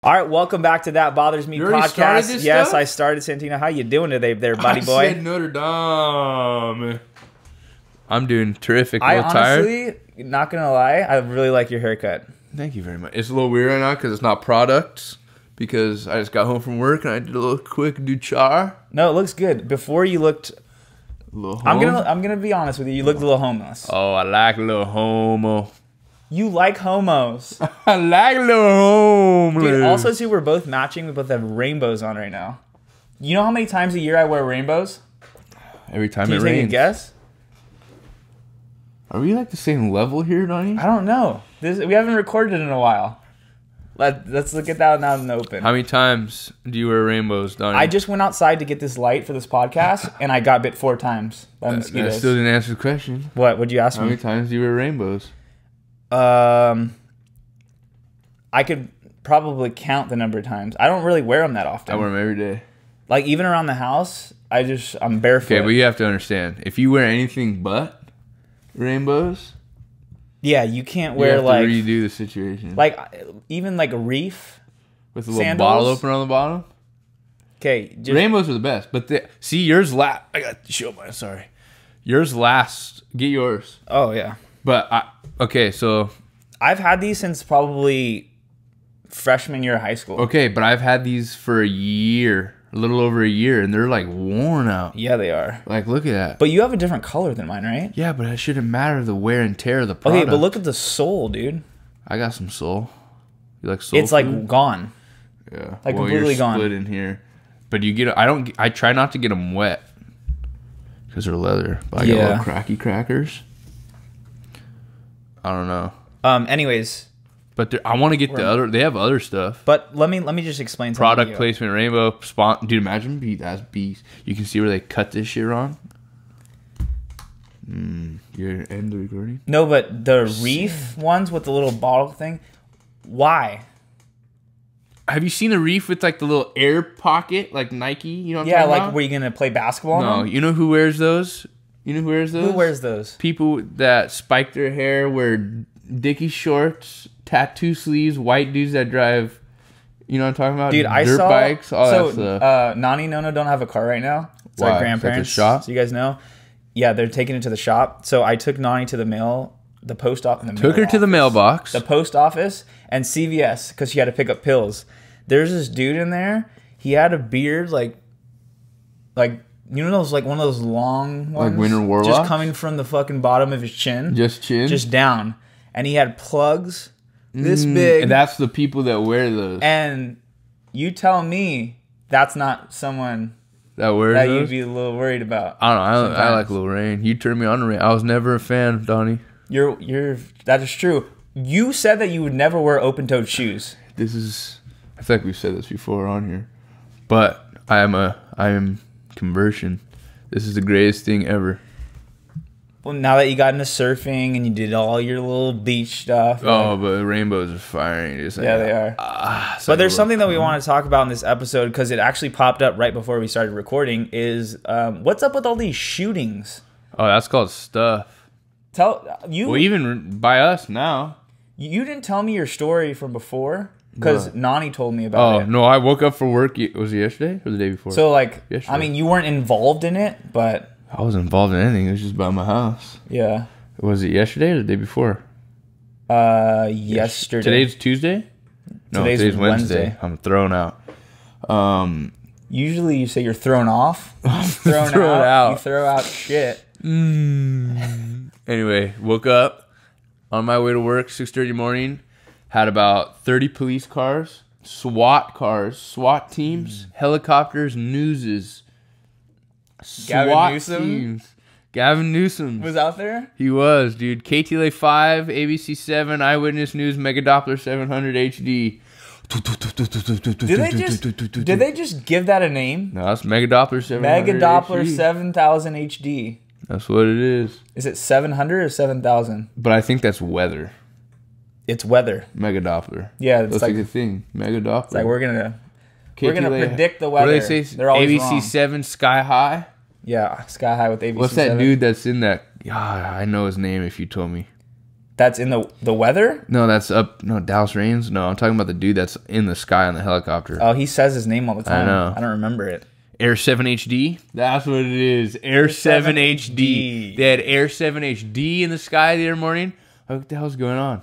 All right, welcome back to That Bothers Me podcast. Yes, I started. Santino, how you doing today, there, buddy boy? I said Notre Dame. I'm doing terrific. I honestly, not gonna lie, I really like your haircut. Thank you very much. It's a little weird right now because it's not products. Because I just got home from work and I did a little quick douchar. No, it looks good. Before you looked. A little I'm gonna be honest with you. You looked a little homeless. Oh, I like a little homo. You like homos. I like a little homo. Dude, also too, we're both matching. We both have rainbows on right now. You know how many times a year I wear rainbows? Every time Can it you take rains. a guess? Are we like the same level here, Donny? I don't know. We haven't recorded in a while. Let's look at that now in the open. How many times do you wear rainbows, Donny? I just went outside to get this light for this podcast, and I got bit 4 times by mosquitoes. I still didn't answer the question. What? What'd you ask How me? many times do you wear rainbows? I could probably count the number of times. I don't really wear them that often. I wear them every day. Like, even around the house, I'm barefoot. Okay, but you have to understand. If you wear anything but rainbows... Yeah, you can't You wear have to like redo the situation. like even like a reef with a little sandals. bottle opener on the bottom. Okay, Rainbows are the best, but see yours last. I got to show mine. Sorry, yours last. Get yours. Oh yeah, But okay, so I've had these since probably freshman year of high school. okay, but I've had these for a year, a little over a year, and they're like worn out. Yeah, they are. Like, look at that. But you have a different color than mine, right? Yeah, but it shouldn't matter the wear and tear of the product. Okay, but look at the sole, dude. I got some soul. You like soul? It's like gone. Yeah, like well, completely you're gone. split in here. But you get. I try not to get them wet because they're leather. But I got little cracky crackers. I don't know. Anyways, but I want to get the other. They have other stuff. But let me just explain something. Product placement, rainbow spawn. Dude, imagine that's beast. You can see where they cut this shit wrong. You're end the recording. No, but the reef ones with the little bottle thing. Why? Have you seen the reef with like the little air pocket, like Nike? You know what I'm Yeah, talking like about? were you gonna play basketball? No, you know who wears those? You know who wears those? Who wears those? People that spike their hair, wear Dickie shorts, tattoo sleeves, white dudes that drive. You know what I'm talking about? Dude, I dirt saw bikes, all that stuff. Nani Nono don't have a car right now. It's Why? our grandparents. Is that the shop? So you guys know. Yeah, they're taking it to the shop. So I took Nani to the post office. Took her to the mailbox. The post office and CVS because she had to pick up pills. There's this dude in there. He had a beard like you know those like one of those long ones, like Winter Warlock, just coming from the fucking bottom of his chin, just down, and he had plugs this big. And that's the people that wear those. And you tell me that's not someone that wears that those? you'd be a little worried about. I don't know. I like Lil Rain. You turned me on to Rain. I was never a fan, Donny. That is true. You said that you would never wear open-toed shoes. I feel like we've said this before on here, but I am conversion. This is the greatest thing ever. Well, now that you got into surfing and you did all your little beach stuff. Oh, but rainbows are firing. Just like, yeah, they are. But there's something that we want to talk about in this episode because it actually popped up right before we started recording is what's up with all these shootings? Oh, that's called stuff. Well, even by us now. You didn't tell me your story from before. Because Nani told me about it. Oh, no, I woke up for work. Was it yesterday or the day before? So, like, yesterday. I mean, you weren't involved in it, but... I wasn't involved in anything. It was just by my house. Yeah. Was it yesterday or the day before? Yesterday. Today's Tuesday? No, today's Wednesday. I'm thrown out. Usually you say you're thrown off. Thrown out. You throw out shit. Anyway, woke up on my way to work, 6:30 morning. Had about 30 police cars, SWAT teams, helicopters, newses, SWAT teams. Gavin Newsom was out there? He was, dude. KTLA 5, ABC 7, Eyewitness News, Megadoppler 700 HD. Did they just give that a name? No, that's Megadoppler 700 Megadoppler HD. 7000 HD. That's what it is. Is it 700 or 7000? But I think that's weather. It's weather. Megadoppler. Yeah, it's that's like a thing. Megadoppler. It's like we're gonna predict the weather. What do they say? They're always ABC wrong. 7 Sky High. Yeah, Sky High with ABC. What's that dude that's in that? I know his name if you told me. That's in the weather? No, that's up. No, Dallas Rains. No, I'm talking about the dude that's in the sky on the helicopter. Oh, he says his name all the time. I know. I don't remember it. Air 7 HD. That's what it is. Air 7 HD. They had Air 7 HD in the sky the other morning. What the hell's going on?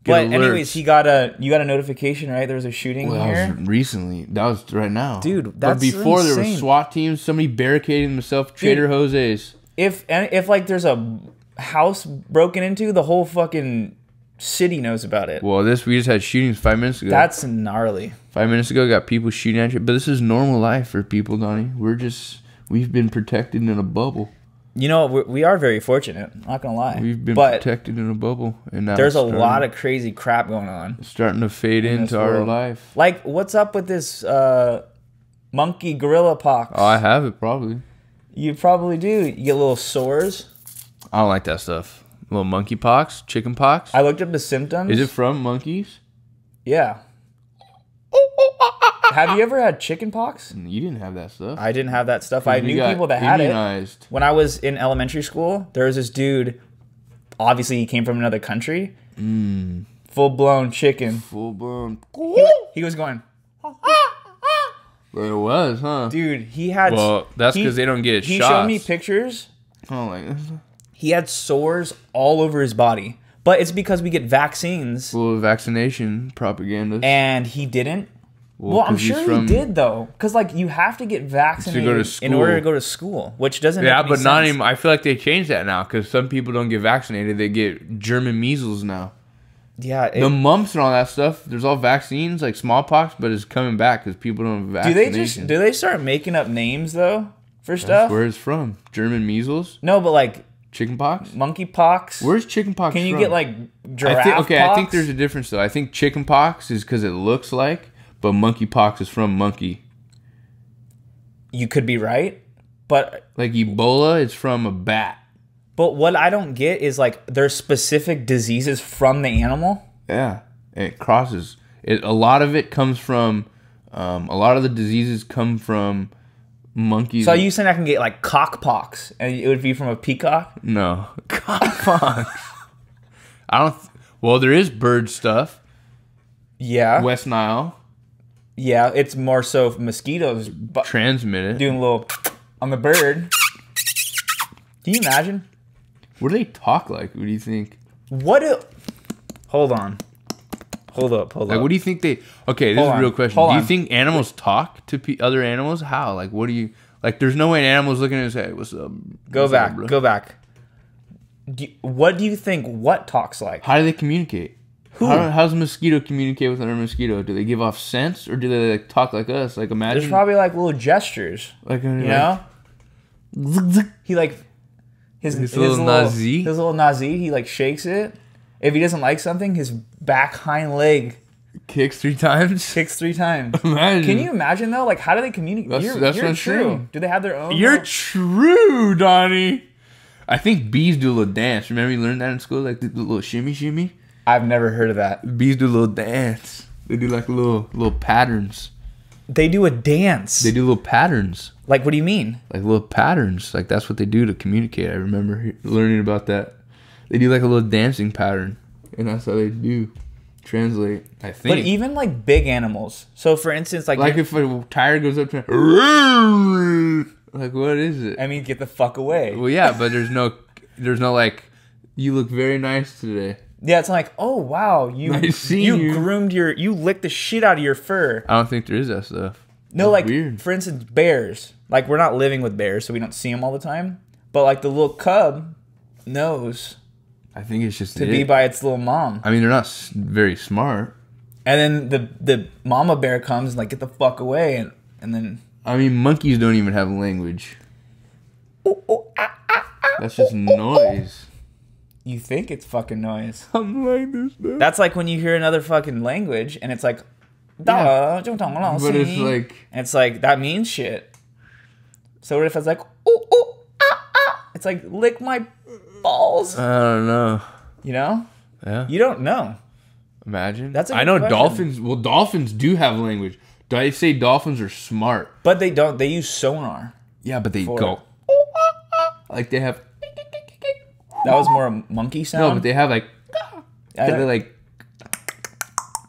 But anyways, you got a notification, right? There was a shooting Well, here. that was recently. That was right now. Dude, that's But before there insane. was SWAT teams, somebody barricading themselves, Trader Jose's. If like there's a house broken into, the whole fucking city knows about it. Well, we just had shootings 5 minutes ago. That's gnarly. 5 minutes ago, got people shooting at you. But this is normal life for people, Donnie. We've been protected in a bubble. You know, we are very fortunate. Not gonna lie. We've been protected in a bubble, and now there's a lot of crazy crap going on. It's starting to fade into our life. Like, what's up with this monkey gorilla pox? Oh, I have it probably. You probably do. You get little sores. I don't like that stuff. Little monkey pox, chicken pox. I looked up the symptoms. Is it from monkeys? Yeah. Have you ever had chicken pox? You didn't have that stuff. I didn't have that stuff. I knew people that had immunized. it. When I was in elementary school, there was this dude. Obviously, he came from another country. Full-blown chicken. Full-blown. He was going. But it was, huh? Dude, he had. Well, that's because they don't get shots. He showed me pictures. Oh, like this. He had sores all over his body. But it's because we get vaccines. Full of vaccination propaganda. And he didn't. Well, I'm sure he did, though. Because, like, you have to get vaccinated in order to go to school, which doesn't make any sense. Not even. I feel like they changed that now because some people don't get vaccinated. They get German measles now. Yeah. The mumps and all that stuff, there's all vaccines, like smallpox, but it's coming back because people don't have vaccination. Do they start making up names, though, for stuff? That's where it's from. German measles? No, but, like... Chickenpox? Monkeypox? Where's chickenpox from? Can you get, like, giraffe pox? I think there's a difference, though. I think chickenpox is because it looks like... But monkeypox is from monkey. You could be right, but... Like Ebola is from a bat. But what I don't get is, like, there's specific diseases from the animal? Yeah. It crosses. A lot of it comes from... a lot of the diseases come from monkeys. So are you saying I can get, like, cockpox, and it would be from a peacock? No. Cockpox. I don't... Well, there is bird stuff. Yeah. West Nile. Yeah, it's more so mosquitoes transmit it. Doing a little on the bird. Can you imagine? What do they talk like? What do you think? Hold on. Hold up. Like, what do you think they... Okay, this is a real question. Do you think animals talk to other animals? How? Like, what do you... Like, there's no way an animal's looking at us and say, hey, what's up? Go back. What do you think what talks like? How do they communicate? How's a mosquito communicate with another mosquito? Do they give off scents or do they like talk like us? Like imagine there's probably like little gestures. Like you know? He like his little nazi, he like shakes it. If he doesn't like something, his back hind leg kicks 3 times. Imagine. Can you imagine though? Like how do they communicate? That's you're not true. Do they have their own? You're true, Donnie. I think bees do a little dance. Remember you learned that in school? Like the little shimmy? I've never heard of that. Bees do a little dance. They do like little patterns. They do a dance? They do little patterns. Like what do you mean? Like little patterns. Like that's what they do to communicate. I remember learning about that. They do like a little dancing pattern. And that's how they do translate, I think. But even like big animals. So for instance, like if a tiger goes up to like what is it? I mean, get the fuck away. Well, yeah, but there's no like you look very nice today. Yeah, it's like, oh wow, you groomed you licked the shit out of your fur. I don't think there is that stuff. No, that's like weird. For instance, bears. Like we're not living with bears, so we don't see them all the time. But like the little cub knows. I think it's just to be by its little mom. I mean, they're not very smart. And then the mama bear comes and like get the fuck away, and then. I mean, monkeys don't even have language. That's just noise. You think it's fucking noise. I'm like this, dude. That's like when you hear another fucking language and it's like, but it's like, and it's like that means shit. So what if it's like, ooh, ooh, ah, ah. It's like lick my balls. I don't know. You know? Yeah. You don't know. Imagine. That's a good I know question. dolphins. Well, dolphins do have language. I say dolphins are smart, but they don't. They use sonar. Yeah, but they go like they have. That was more a monkey sound. No, but they have like. They're like.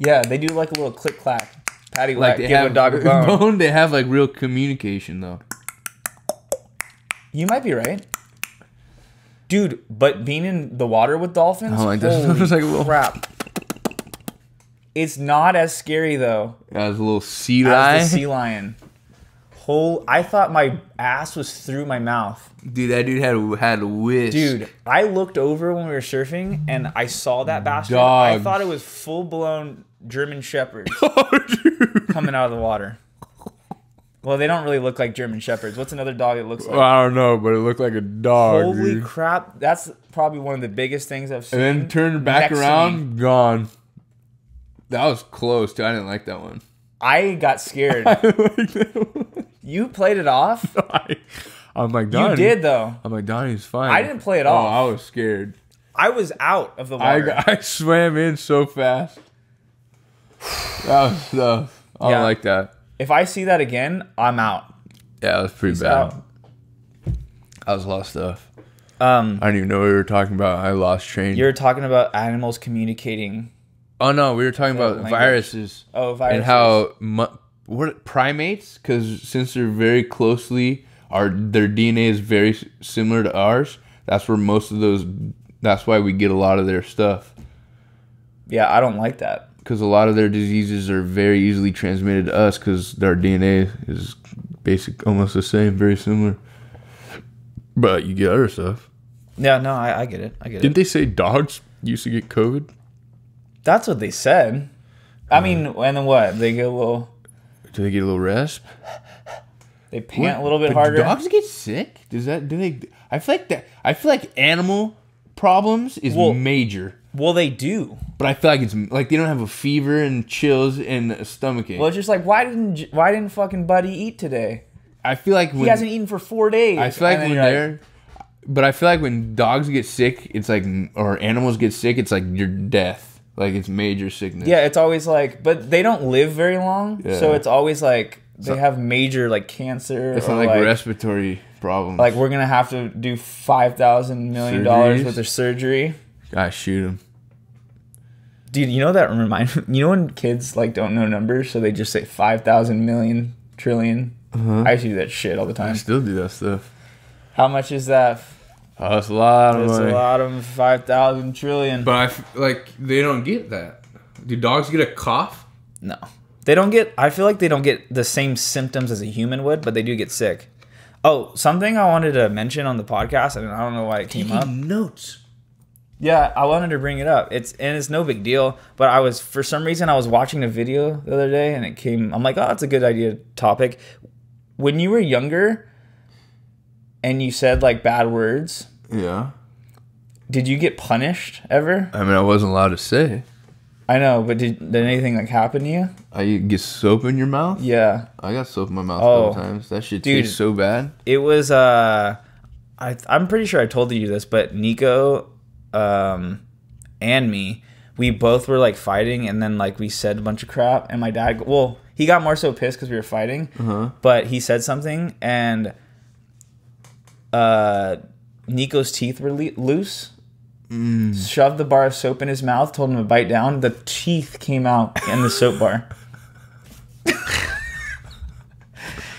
Yeah, they do like a little click clack, patty Like whack. they Give have a dog a bone. They have like real communication though. You might be right, dude. But being in the water with dolphins, Oh, like that was like a little crap. It's not as scary though. As a little sea lion. As the sea lion. I thought my ass was through my mouth. Dude, that dude had a whisk. Dude, I looked over when we were surfing and I saw that bastard. Dogs. I thought it was full blown German shepherds Oh, dude. coming out of the water. Well, they don't really look like German shepherds. What's another dog that looks like? Well, I don't know, but it looked like a dog. Holy dude. crap! That's probably one of the biggest things I've seen. And then turned back around, gone. That was close too. I didn't like that one. I got scared. I didn't like that one. You played it off? I'm like, Donny. You did though. I'm like, Donny's fine. I didn't play it off. I was scared. I was out of the water. I swam in so fast. That was tough. I don't like that. If I see that again, I'm out. Yeah, that was pretty Peace bad. out. That was a lot of stuff. I don't even know what we were talking about. I lost train. You're talking about animals communicating. Oh no, we were talking about language. viruses. Oh, viruses. And how what primates? Because since they're very closely, their DNA is very similar to ours. That's where most of those. That's why we get a lot of their stuff. Yeah, I don't like that. Because a lot of their diseases are very easily transmitted to us because their DNA is almost the same, very similar. But you get other stuff. Yeah, no, I get it. Didn't they say dogs used to get COVID? That's what they said. I mean, and then what? They get a little... Do they get a little rasp? They pant a little bit harder. Do dogs get sick? I feel like animal problems is major. Well, they do. But I feel like it's like they don't have a fever and chills and a stomachache. Well, it's just like, why didn't fucking Buddy eat today? I feel like he hasn't eaten for 4 days. I feel like but I feel like when dogs get sick, it's like, or animals get sick, it's like your death. Like it's major sickness. Yeah, it's always like, but they don't live very long, so it's always like they have major like cancer. It's not like respiratory problems. Like we're gonna have to do $5,000 million worth of surgery. Gosh, shoot them. Dude, you know that you know when kids like don't know numbers, so they just say 5,000 million trillion. I used to do that shit all the time. I still do that stuff. How much is that? Oh, that's a lot of money. It's a lot of 5,000 trillion. But they don't get that. Do dogs get a cough? No, they don't get. I feel like they don't get the same symptoms as a human would, but they do get sick. Oh, something I wanted to mention on the podcast, and I don't know why it came up. Notes. Yeah, I wanted to bring it up. It's no big deal, but for some reason I was watching a video the other day and it came. I'm like, oh, that's a good idea topic. When you were younger, and you said like bad words. Yeah. Did you get punished ever? I mean, I wasn't allowed to say. I know, but did anything like happen to you? You get soap in your mouth? Yeah. I got soap in my mouth a couple times. That shit tastes so bad. It was I'm pretty sure I told you this, but Nico and me, we both were like fighting, and then like we said a bunch of crap, and my dad, he got more so pissed because we were fighting, but he said something, and Nico's teeth were loose. Shoved the bar of soap in his mouth, told him to bite down. The teeth came out in the soap bar.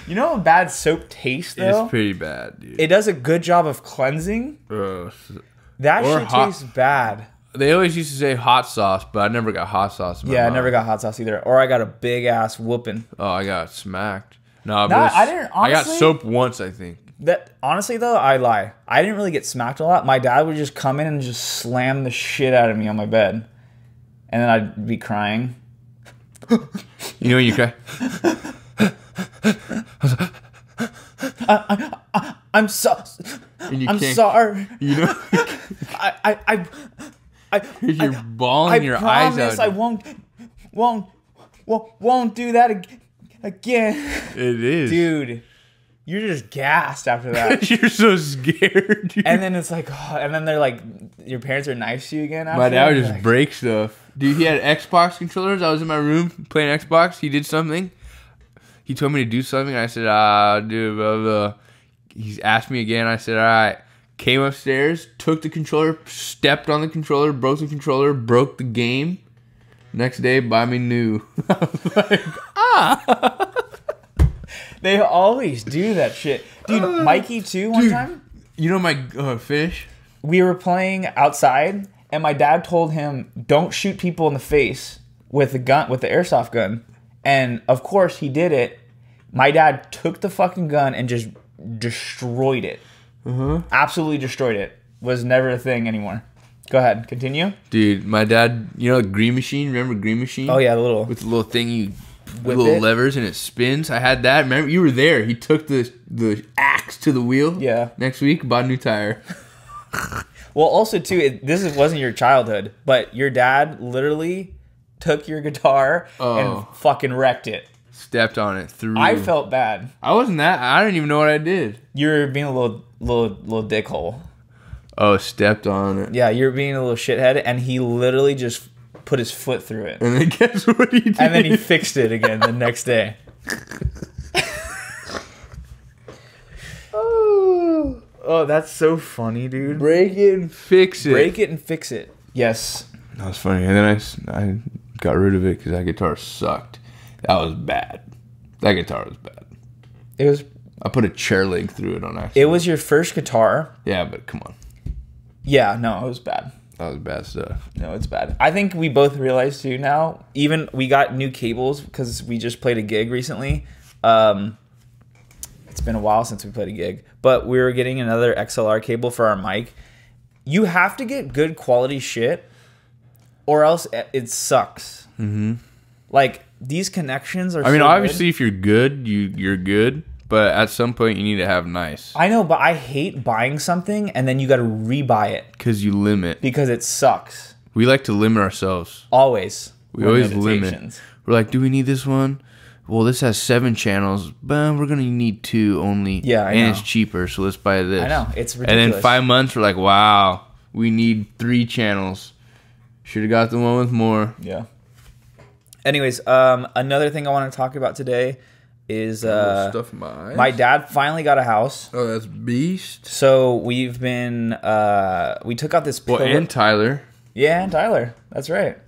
You know how bad soap tastes, though? It's pretty bad, dude. It does a good job of cleansing. That shit tastes bad. They always used to say hot sauce, but I never got hot sauce in my mouth. I never got hot sauce either. Or I got a big ass whooping. Oh, I got smacked. I didn't. Honestly, I got soap once, I think. That honestly though, I lie. I didn't really get smacked a lot. My dad would just come in and just slam the shit out of me on my bed, and then I'd be crying. You know when you cry? I'm sorry. You know, you're bawling your eyes out. I won't do that again. It is, dude. You're just gassed after that. You're so scared, dude. And then it's like, and then they're like, your parents are nice to you again. After my dad would just like, break stuff. Dude, he had Xbox controllers. I was in my room playing Xbox. He did something. He told me to do something. I said, dude, blah, blah. He asked me again. I said, all right. came upstairs, took the controller, stepped on the controller, broke the controller, broke the game. Next day, buy me new. I was like, ah. They always do that shit. Dude, Mikey too, one time. You know my fish? We were playing outside, and my dad told him, don't shoot people in the face with the gun, with the airsoft gun. And of course, he did it. My dad took the fucking gun and just destroyed it. Absolutely destroyed it. Was never a thing anymore. Go ahead, continue. Dude, my dad, you know, Green Machine. Remember Green Machine? Oh yeah, the little with the little thing you with little levers and it spins. I had that. Remember, you were there. He took the axe to the wheel. Yeah. Next week, bought a new tire. Well, also too, wasn't your childhood, but your dad literally took your guitar and fucking wrecked it. Stepped on it through. I felt bad. I wasn't that. I didn't even know what I did. You were being a little dickhole. Oh, stepped on it. Yeah, you're being a little shithead, and he literally just put his foot through it. And then guess what he did? And then he fixed it again the next day. Oh, that's so funny, dude. Break it and fix it. Break it and fix it. Yes. That was funny. And then I got rid of it because that guitar sucked. That was bad. That guitar was bad. It was. I put a chair leg through it on accident. It was your first guitar. Yeah, but come on. Yeah, no, it was bad. That was bad stuff. No, it's bad. I think we both realize too now. Even we got new cables because we just played a gig recently. It's been a while since we played a gig, but we were getting another XLR cable for our mic. You have to get good quality shit, or else it sucks. Like these connections are. I mean, so obviously, good. if you're good, you're good. But at some point, you need to have nice. I know, but I hate buying something and then you got to rebuy it because you limit. Because it sucks. We like to limit ourselves. Always. We always limit. We're like, do we need this one? Well, this has 7 channels, but we're gonna need 2 only. Yeah, I know. And it's cheaper, so let's buy this. I know, it's ridiculous. And then 5 months, we're like, wow, we need 3 channels. Should have got the one with more. Yeah. Anyways, another thing I want to talk about today is stuff in my eyes. My dad finally got a house. Oh, that's beast. So we've been we took out this pillar. Well, and Tyler. Yeah, and Tyler. That's right.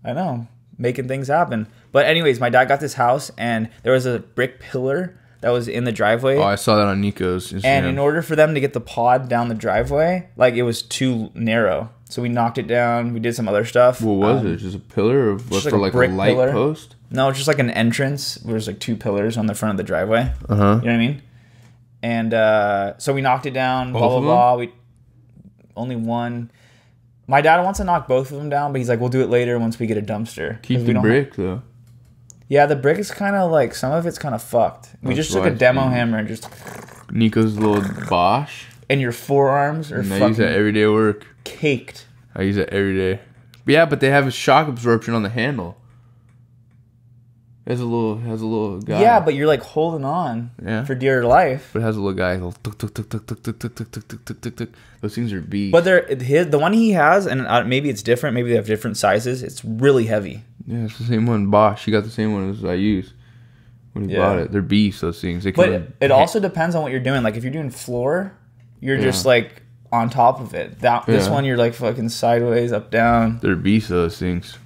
I know. Making things happen. But anyways, my dad got this house and there was a brick pillar that was in the driveway. Oh, I saw that on Nico's Instagram. And in order for them to get the pod down the driveway, like it was too narrow. So we knocked it down. We did some other stuff. What was it? Just a pillar? Or was it like a light pillar. Post? No, it's just like an entrance. There was like 2 pillars on the front of the driveway. You know what I mean? And so we knocked it down. Blah, blah, blah. We only one. My dad wants to knock both of them down, but he's like, we'll do it later once we get a dumpster. Keep the brick, though. Yeah, the brick is kind of like, some of it's kind of fucked. We just took a demo hammer and just... Nico's little Bosch. And your forearms are fucking... I use that everyday work. Caked. I use it every day. But yeah, but they have a shock absorption on the handle. It has a little guy. Yeah, but you're like holding on for dear life. But it has a little guy. Little tuk, tuk, tuk, tuk, tuk, tuk, tuk, tuk, tuk, tuk, tuk, tuk. Those things are beast. But the one he has, and maybe it's different. Maybe they have different sizes. It's really heavy. Yeah, it's the same one. Bosch. He got the same one as I used when he bought it. They're beast. Those things. But it also depends on what you're doing. Like if you're doing floor, you're just like on top of it. This one you're like fucking sideways, up, down. They're beast. Those things.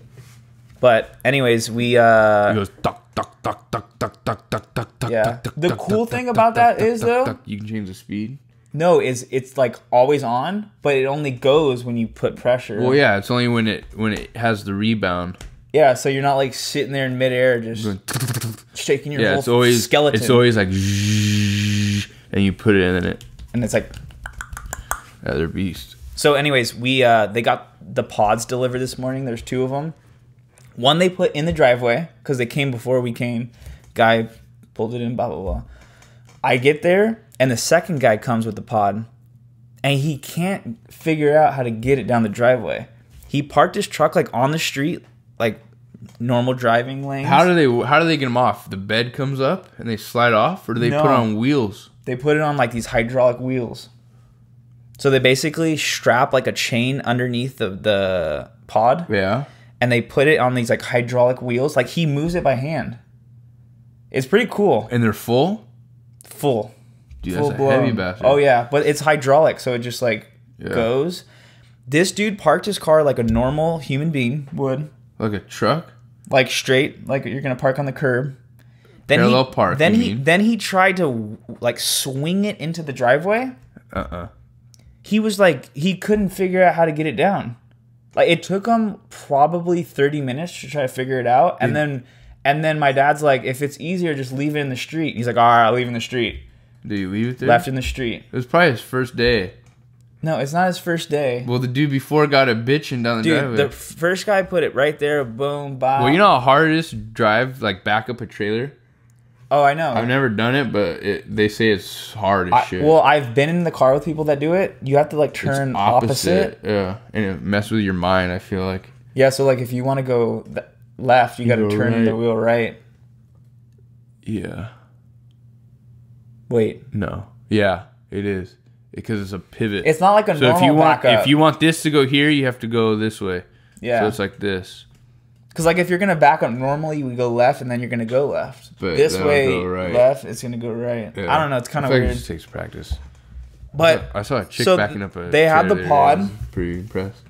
But anyways, we He goes tuck tuck tuck tuck tuck tuck tuck tuck tuck. Yeah. The cool thing about that is though, you can change the speed. No, it's like always on, but it only goes when you put pressure. Well, yeah, it's only when it has the rebound. Yeah, so you're not like sitting there in midair just shaking your whole skeleton. It's always like, and you put it in it, and it's like, yeah, they're beast. So, anyways, they got the pods delivered this morning. There's 2 of them. One they put in the driveway because they came before we came. Guy pulled it in, blah, blah, blah. I get there, and the second guy comes with the pod, and he can't figure out how to get it down the driveway. He parked his truck like on the street, like normal driving lanes. How do they get them off? The bed comes up and they slide off, or do they put it on wheels? They put it on like these hydraulic wheels. So they basically strap like a chain underneath the pod. Yeah. And they put it on these like hydraulic wheels. Like he moves it by hand. It's pretty cool. And they're full? Full. Dude, that's a heavy bastard. Oh yeah, but it's hydraulic, so it just like goes. This dude parked his car like a normal human being would. Like a truck? Like straight, like you're gonna park on the curb. Parallel park. Then he tried to like swing it into the driveway. He was like, he couldn't figure out how to get it down. Like it took him probably 30 minutes to try to figure it out, and then my dad's like, if it's easier, just leave it in the street. He's like, all right, I'll leave it in the street. Did you leave it there? Left in the street. It was probably his first day. No, it's not his first day. Well, the dude before got a bitching down the driveway. The first guy put it right there. Boom, bye. Well, you know how hard it is to drive, like, back up a trailer? Oh, I know. I've never done it, but they say it's hard as shit. Well, I've been in the car with people that do it. You have to, like, turn opposite. Yeah, and it messes with your mind, I feel like. Yeah, so, like, if you want to go left, you got to turn the wheel right. Yeah. Wait. No. Yeah, it is. Because it's a pivot. It's not like a normal backup. If you want this to go here, you have to go this way. Yeah. So it's like this. Because like if you're gonna back up normally, you would go left, and then you're gonna go left. But this way, left, it's gonna go right. Yeah. I don't know. It's kind of weird. It just takes practice. But I saw a chick backing up a. They had the pod. I was pretty impressed.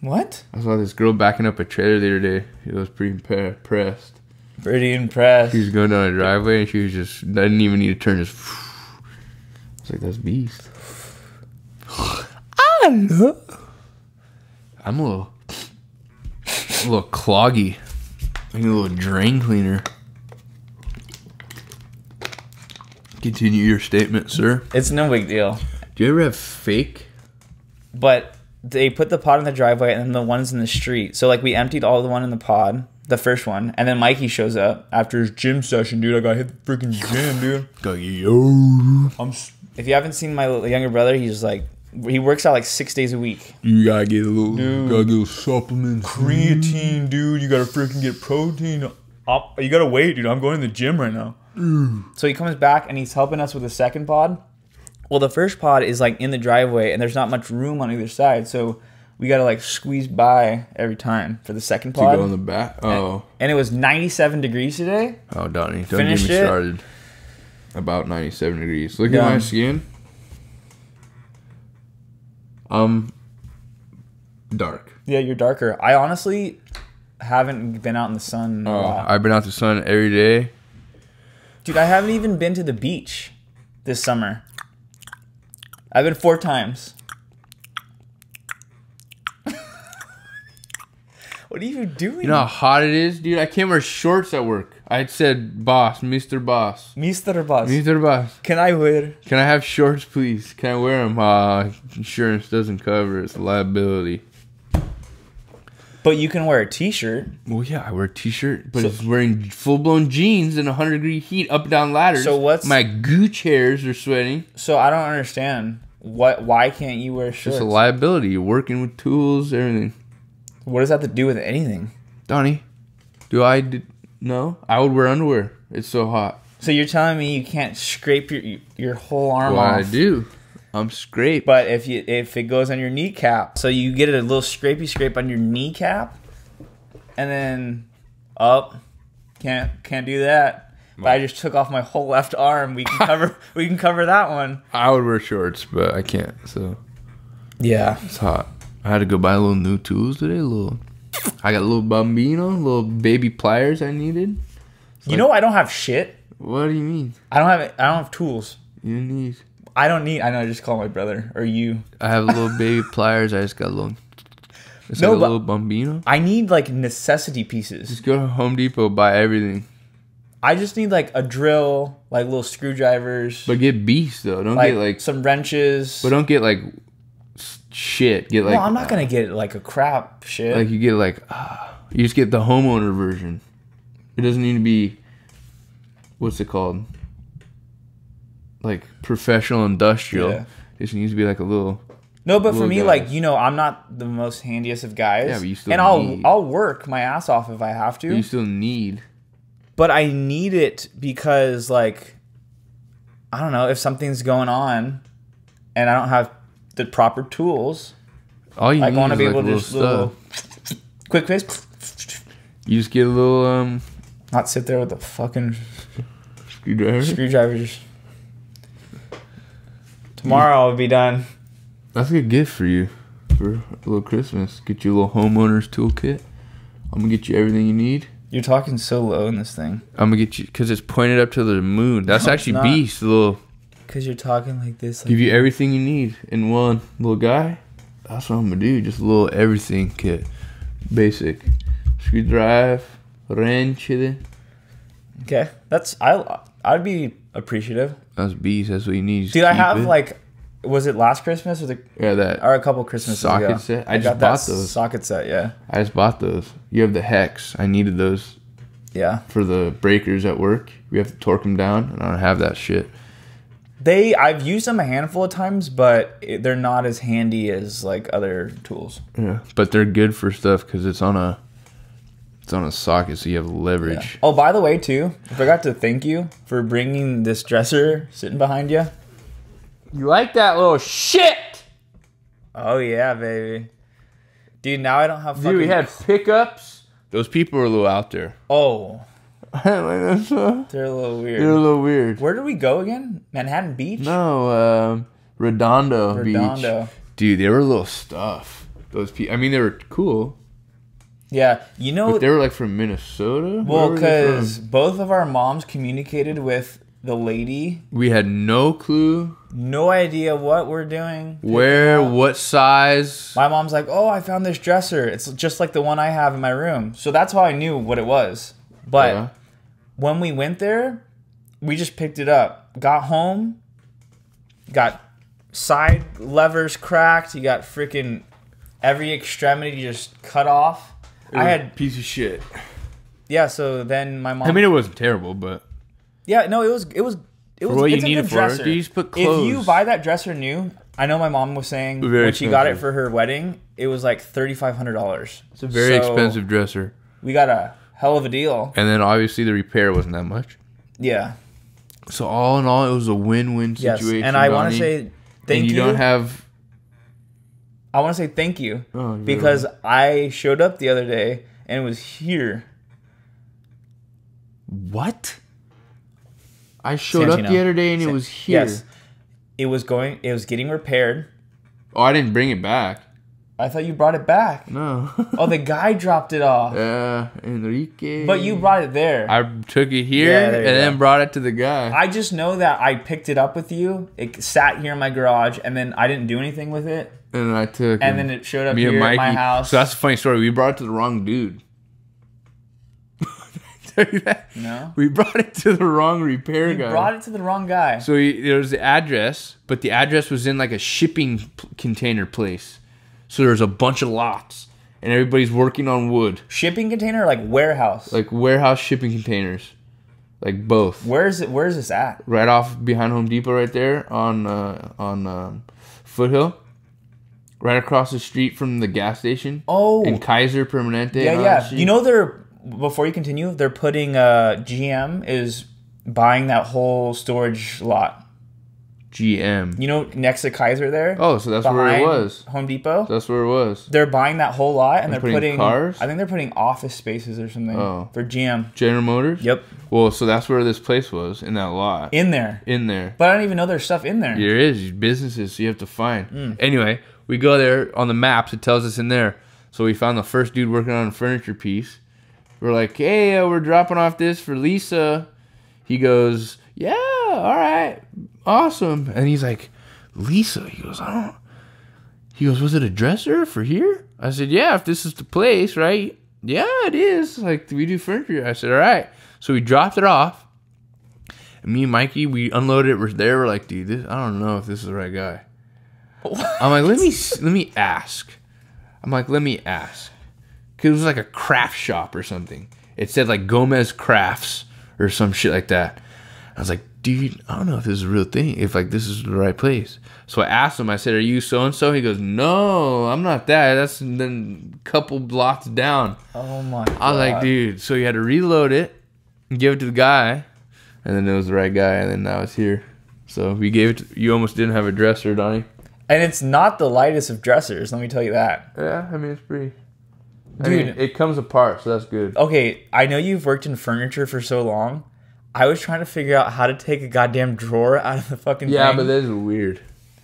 What? I saw this girl backing up a trailer the other day. She was pretty impressed. Pretty impressed. She was going down a driveway, and she was just didn't even need to turn. Just. It's like that's beast. I'm a little cloggy. I need a little drain cleaner. Continue your statement, sir. It's no big deal. Do you ever have fake? But they put the pod in the driveway and then the ones in the street. So like we emptied all the one in the pod, the first one, and then Mikey shows up after his gym session, dude. I got hit the freaking gym, dude. If you haven't seen my younger brother, he's like, he works out like 6 days a week. You gotta get a little supplements. Creatine, dude. You gotta freaking get protein. You gotta wait, dude. I'm going to the gym right now. So he comes back and he's helping us with the second pod. Well, the first pod is like in the driveway and there's not much room on either side. So we gotta like squeeze by every time for the second pod. To go in the back? Oh. And it was 97 degrees today. Oh, Donny. Don't get me started. About 97 degrees. Look at my skin. Dark. Yeah, you're darker. I honestly haven't been out in the sun a lot. I've been out in the sun every day. Dude, I haven't even been to the beach this summer. I've been 4 times. What are you doing? You know how hot it is, dude? I can't wear shorts at work. I said boss, Mr. Boss. Mr. Boss. Mr. Boss. Can I wear? Can I have shorts, please? Can I wear them? Insurance doesn't cover. It's a liability. But you can wear a t-shirt. Well, yeah, I wear a t-shirt, but it's wearing full-blown jeans in 100-degree heat up and down ladders. So what's... My gooch hairs are sweating. So I don't understand. Why can't you wear shorts? It's a liability. You're working with tools, everything. What does that have to do with anything? Donnie, no? I would wear underwear. It's so hot. So you're telling me you can't scrape your whole arm off? Well, I do. I'm scraped. But if it goes on your kneecap, so you get a little scrapey scrape on your kneecap, and then can't do that. But I just took off my whole left arm. We can cover that one. I would wear shorts, but I can't. So yeah, it's hot. I had to go buy a little new tools today. I got a little bambino, little baby pliers I needed. You know I don't have shit. What do you mean? I don't have tools. You need. I don't need. I know. I just call my brother or you. I have little baby pliers. I just got a little. It's like a little bambino. I need like necessity pieces. Just go to Home Depot, buy everything. I just need like a drill, like little screwdrivers. But get beast though. Don't get like some wrenches. But don't get like shit. Get like. No, I'm not gonna get like a crap shit. Like you get like, you just get the homeowner version. It doesn't need to be. What's it called? Like professional industrial. Yeah. It just needs to be like a little. No, but for me, like I'm not the most handiest of guys. Yeah, but you still. And I'll work my ass off if I have to. But you still need. But I need it because like, I don't know if something's going on, and I don't have the proper tools. All you need want to be able to just little quick fix. You just get a little Not sit there with the fucking screwdrivers. Tomorrow I'll be done. That's a good gift for you for a little Christmas. Get you a little homeowner's toolkit. I'm gonna get you everything you need. You're talking so low in this thing. I'm gonna get you because it's pointed up to the moon. That's actually beast. Little. Because you're talking like this. Give you everything you need in one little guy. That's what I'm gonna do. Just a little everything kit. Basic. Screwdriver, wrench. Okay, I'd be appreciative. That's beast. That's what you need. Dude, I have like, was it last Christmas or or a couple Christmases ago? Socket set. I just bought those. Socket set, yeah. I just bought those. You have the hex. I needed those. Yeah. For the breakers at work, we have to torque them down, and I don't have that shit. I've used them a handful of times, but they're not as handy as like other tools. Yeah, but they're good for stuff because it's on a socket, so you have leverage. Yeah. Oh, by the way, too, I forgot to thank you for bringing this dresser sitting behind you. You like that little shit? Oh yeah, baby. Dude, now I don't have fucking... Dude, we had pickups. Those people were a little out there. Oh. They're a little weird. They're a little weird. Where did we go again? Manhattan Beach? No, Redondo Beach. Dude, they were a little stuff. Those people. I mean, they were cool. Yeah, you know... But they were like from Minnesota? Well, because both of our moms communicated with the lady. We had no clue. No idea what we're doing. Where, what size. My mom's like, oh, I found this dresser. It's just like the one I have in my room. So that's how I knew what it was. But when we went there, we just picked it up. Got home, got side levers cracked. You got freaking every extremity just cut off. I had a piece of shit. Yeah, so then my mom... I mean, it wasn't terrible, but... Yeah, no, it was what you need it for. You just put clothes. If you buy that dresser new, I know my mom was saying when she got it for her wedding, it was like $3,500. It's a very expensive dresser. We got a hell of a deal. And then obviously the repair wasn't that much. Yeah. So all in all, it was a win-win situation. Yes, and I want to say thank you. You don't have... I want to say thank you because I showed up the other day and it was here. What? I showed up the other day and it was here. Yes. It was getting repaired. Oh, I didn't bring it back. I thought you brought it back. No. Oh, the guy dropped it off. Enrique. But you brought it there. I took it here and then brought it to the guy. I just know that I picked it up with you. It sat here in my garage and then I didn't do anything with it. And I took and then it showed up here at my house. So that's a funny story. We brought it to the wrong dude. No, we brought it to the wrong repair guy. We brought it to the wrong guy. So there was the address, but the address was in like a shipping container place. So there's a bunch of lots, and everybody's working on wood. Shipping container, or like warehouse? Like warehouse shipping containers, like both. Where's this at? Right off behind Home Depot, right there on Foothill. Right across the street from the gas station. Oh, in Kaiser Permanente. Yeah. You know before you continue, they're putting GM is buying that whole storage lot. GM. You know, next to Kaiser there. Oh, so that's where it was. Home Depot. That's where it was. They're buying that whole lot, and they're putting cars. I think they're putting office spaces or something for GM. General Motors. Yep. Well, so that's where this place was in that lot. In there. But I don't even know there's stuff in there. There is businesses, so you have to find. Anyway, we go there on the maps. It tells us in there. So we found the first dude working on a furniture piece. We're like, hey, we're dropping off this for Lisa. He goes, yeah, all right, awesome. And he's like, Lisa? He goes, He goes, was it a dresser for here? I said, yeah, if this is the place, right? Yeah, it is. Like, we do furniture. I said, all right. So we dropped it off. And me and Mikey, we unloaded it. We're there. We're like, dude, I don't know if this is the right guy. What? I'm like, let me ask. Because it was like a craft shop or something. It said like Gomez Crafts or some shit like that. I was like, dude, I don't know if this is a real thing. If like this is the right place. So I asked him. I said, are you so-and-so? He goes, no, I'm not that. That's then a couple blocks down. Oh my God. I was like, dude. So you had to reload it and give it to the guy. And then it was the right guy. And then now it's here. So we gave it to, you almost didn't have a dresser, Donny. And it's not the lightest of dressers, let me tell you that. Yeah, I mean, it's pretty... Dude, I mean, it comes apart, so that's good. Okay, I know you've worked in furniture for so long. I was trying to figure out how to take a goddamn drawer out of the fucking thing. Yeah, but that is weird.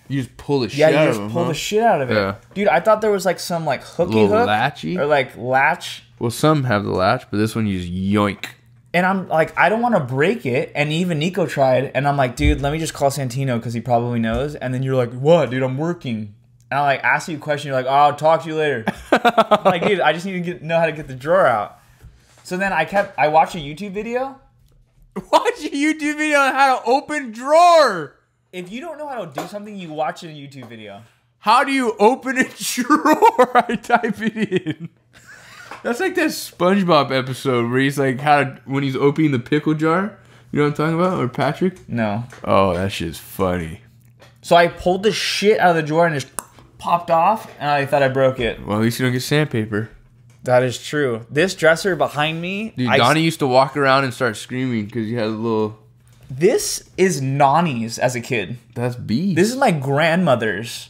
You just pull the shit out of it. Yeah, you just pull the shit out of it. Yeah. Dude, I thought there was like some like hooky hook. Latchy. Or like latch. Well, some have the latch, but this one you just yoink. And I'm like, I don't want to break it. And even Nico tried. And I'm like, dude, let me just call Santino because he probably knows. And then you're like, what, dude? I'm working. And I like ask you a question. You're like, oh, I'll talk to you later. I'm like, dude, I just need to know how to get the drawer out. So then I watched a YouTube video. Watch a YouTube video on how to open drawer. If you don't know how to do something, you watch a YouTube video. How do you open a drawer? I type it in. That's like that SpongeBob episode where he's like, when he's opening the pickle jar. You know what I'm talking about? Or Patrick? No. Oh, that shit's funny. So I pulled the shit out of the drawer and just popped off, and I thought I broke it. Well, at least you don't get sandpaper. That is true. This dresser behind me... Dude, Donny used to walk around and start screaming because you had a little... This is Nani's as a kid. That's beef. This is my grandmother's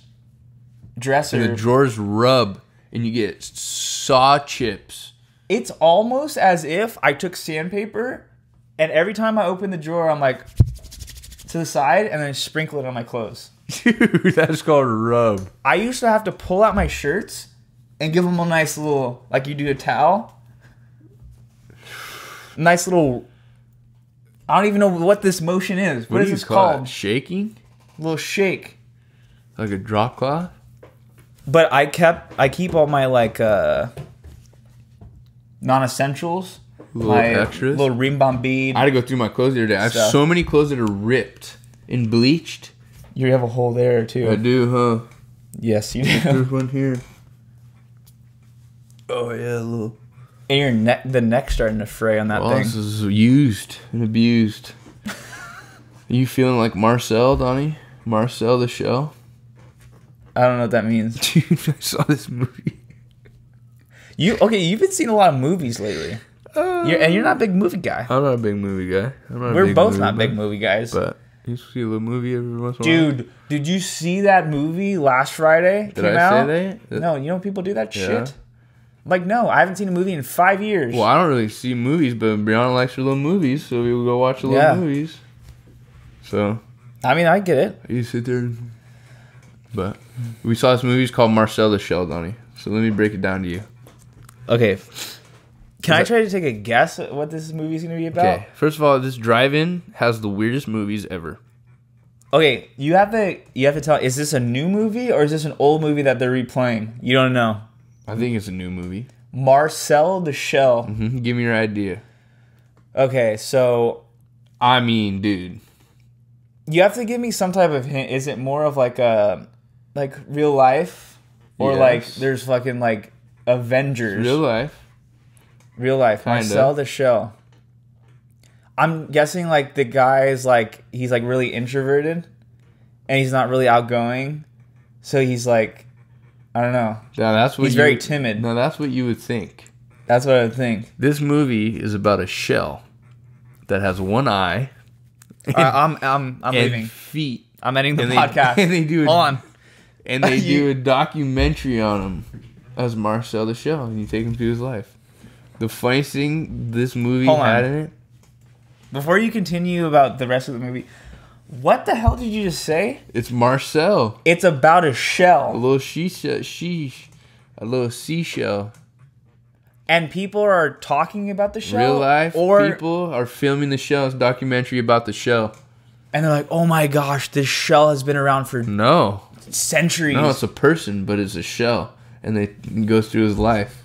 dresser. And the drawers rub. And you get saw chips. It's almost as if I took sandpaper, and every time I open the drawer, I'm like to the side, and then sprinkle it on my clothes. Dude, that's called rub. I used to have to pull out my shirts and give them a nice little, like you do a towel. Nice little. I don't even know what this motion is. What is this called? Shaking? A little shake. Like a drop cloth? But I keep all my like non-essentials, little extras, little ring bomb bead. I had to go through my clothes the other day. I have so many clothes that are ripped and bleached. You have a hole there too. I do, huh? Yes, you do. There's one here. Oh yeah, a little. And the neck's starting to fray on that thing. This is used and abused. Are you feeling like Marcel, Donny? Marcel the Shell? I don't know what that means. Dude, I saw this movie. You've been seeing a lot of movies lately. And you're not a big movie guy. I'm not a big movie guy. We're both not big movie guys. But you see a little movie every once in a while. Dude, did you see that movie last Friday? Did I say that? No, you know people do that shit? Like, no, I haven't seen a movie in 5 years. Well, I don't really see movies, but Brianna likes her little movies, so we will go watch the little movies. So. I mean, I get it. You sit there and... But we saw this movie. It's called Marcel the Shell, Donny. So let me break it down to you. Okay. Can I try to take a guess at what this movie is going to be about? Okay. First of all, this drive-in has the weirdest movies ever. Okay, you have to tell. Is this a new movie or is this an old movie that they're replaying? You don't know. I think it's a new movie. Marcel the Shell. Mm-hmm. Give me your idea. Okay, so I mean, dude, you have to give me some type of hint. Is it more of like a real life, or like there's fucking like Avengers? Real life. Marcel the Shell. I'm guessing like the guy's like he's like really introverted, and he's not really outgoing, so he's like, I don't know. No, that's what he's very timid. No, that's what you would think. That's what I would think. This movie is about a shell that has one eye. I'm leaving. Feet. I'm ending the podcast. And they do on. And they do a documentary on him as Marcel the Shell, and you take him through his life. The funniest thing this movie had in it. Before you continue about the rest of the movie, what the hell did you just say? It's Marcel. It's about a shell. A little a little seashell. And people are talking about the shell? Real life people are filming the shell. It's a documentary about the shell. And they're like, oh my gosh, this shell has been around for centuries. No, it's a person, but it's a shell. And it goes through his life.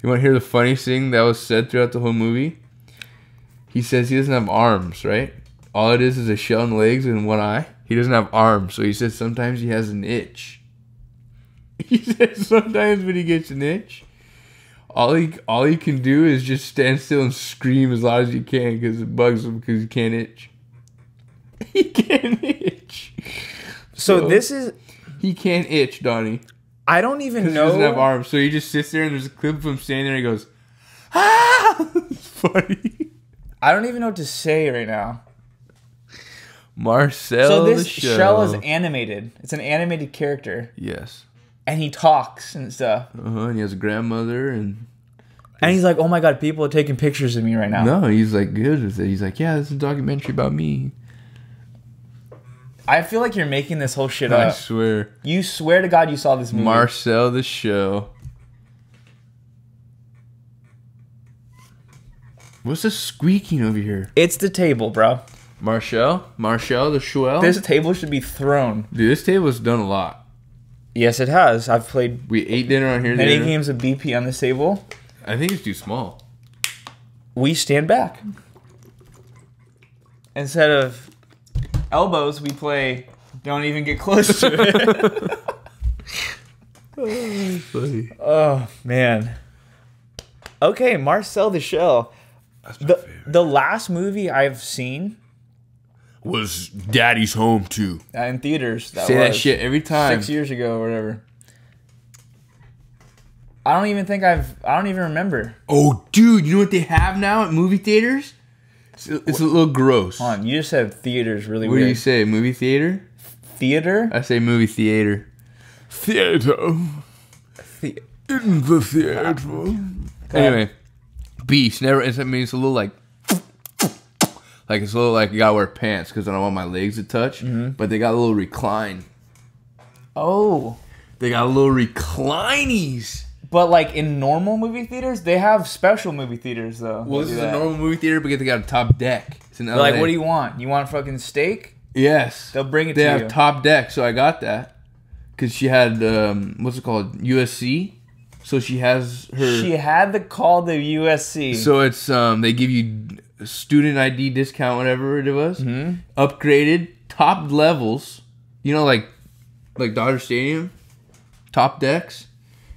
You want to hear the funniest thing that was said throughout the whole movie? He says he doesn't have arms, right? All it is a shell and legs and one eye. He doesn't have arms, so he says sometimes he has an itch. He says sometimes when he gets an itch, all he can do is just stand still and scream as loud as he can because it bugs him because he can't itch. He can't itch. So this is... He can't itch, Donny. I don't even know... He doesn't have arms, so he just sits there and there's a clip of him standing there and he goes, ah! It's funny. I don't even know what to say right now. Marcel So this shell is animated. It's an animated character. Yes. And he talks and stuff. And he has a grandmother and he's like, oh my god, people are taking pictures of me right now. No, he's like good with it. He's like, yeah, this is a documentary about me. I feel like you're making this whole shit up. I swear. You swear to God you saw this movie. Marcel the Show. What's the squeaking over here? It's the table, bro. Marcel the Show. This table should be thrown. Dude, this table's done a lot. Yes, it has. I've played. We ate dinner on here. Many games of BP on this table. I think it's too small. We stand back. Instead of elbows, we play don't even get close to it. Oh, funny. Oh, man. Okay, Marcel the Shell. That's my favorite. The last movie I've seen was Daddy's Home 2. In theaters. Say that shit every time. 6 years ago or whatever. I don't even remember. Oh, dude, you know what they have now at movie theaters? It's a little gross. Hold on, you just said theaters really What weird. do you say? Movie theater? Theater? I say movie theater. Theater. In the theater. Anyway, Beast. Never. I mean, it's a little like it's a little like you gotta wear pants because I don't want my legs to touch. Mm-hmm. But they got a little recline. Oh. They got a little reclinies. But like in normal movie theaters, they have special movie theaters though. Well, this is a normal movie theater, but they got a top deck. It's in LA. Like, what do you want? You want fucking steak? Yes. They'll bring it to you. They have top deck, so I got that. Because she had, what's it called? USC. So she has her... She had to call the USC. So it's, they give you student ID discount, whatever it was. Mm-hmm. Upgraded, top levels. You know, like Dodger Stadium? Top decks.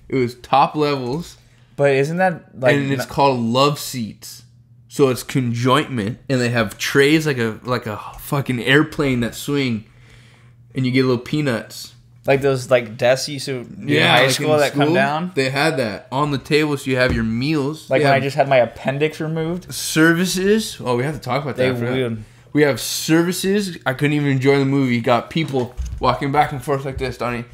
It was top levels. But isn't that like... And it's called love seats. So it's conjointment. And they have trays like a fucking airplane that swing. And you get little peanuts. Like those like desks you used to do in high school that come down? They had that on the table so you have your meals. Like when I just had my appendix removed? Services. Oh, we have to talk about that. They would. We have services. I couldn't even enjoy the movie. Got people walking back and forth like this, Donny.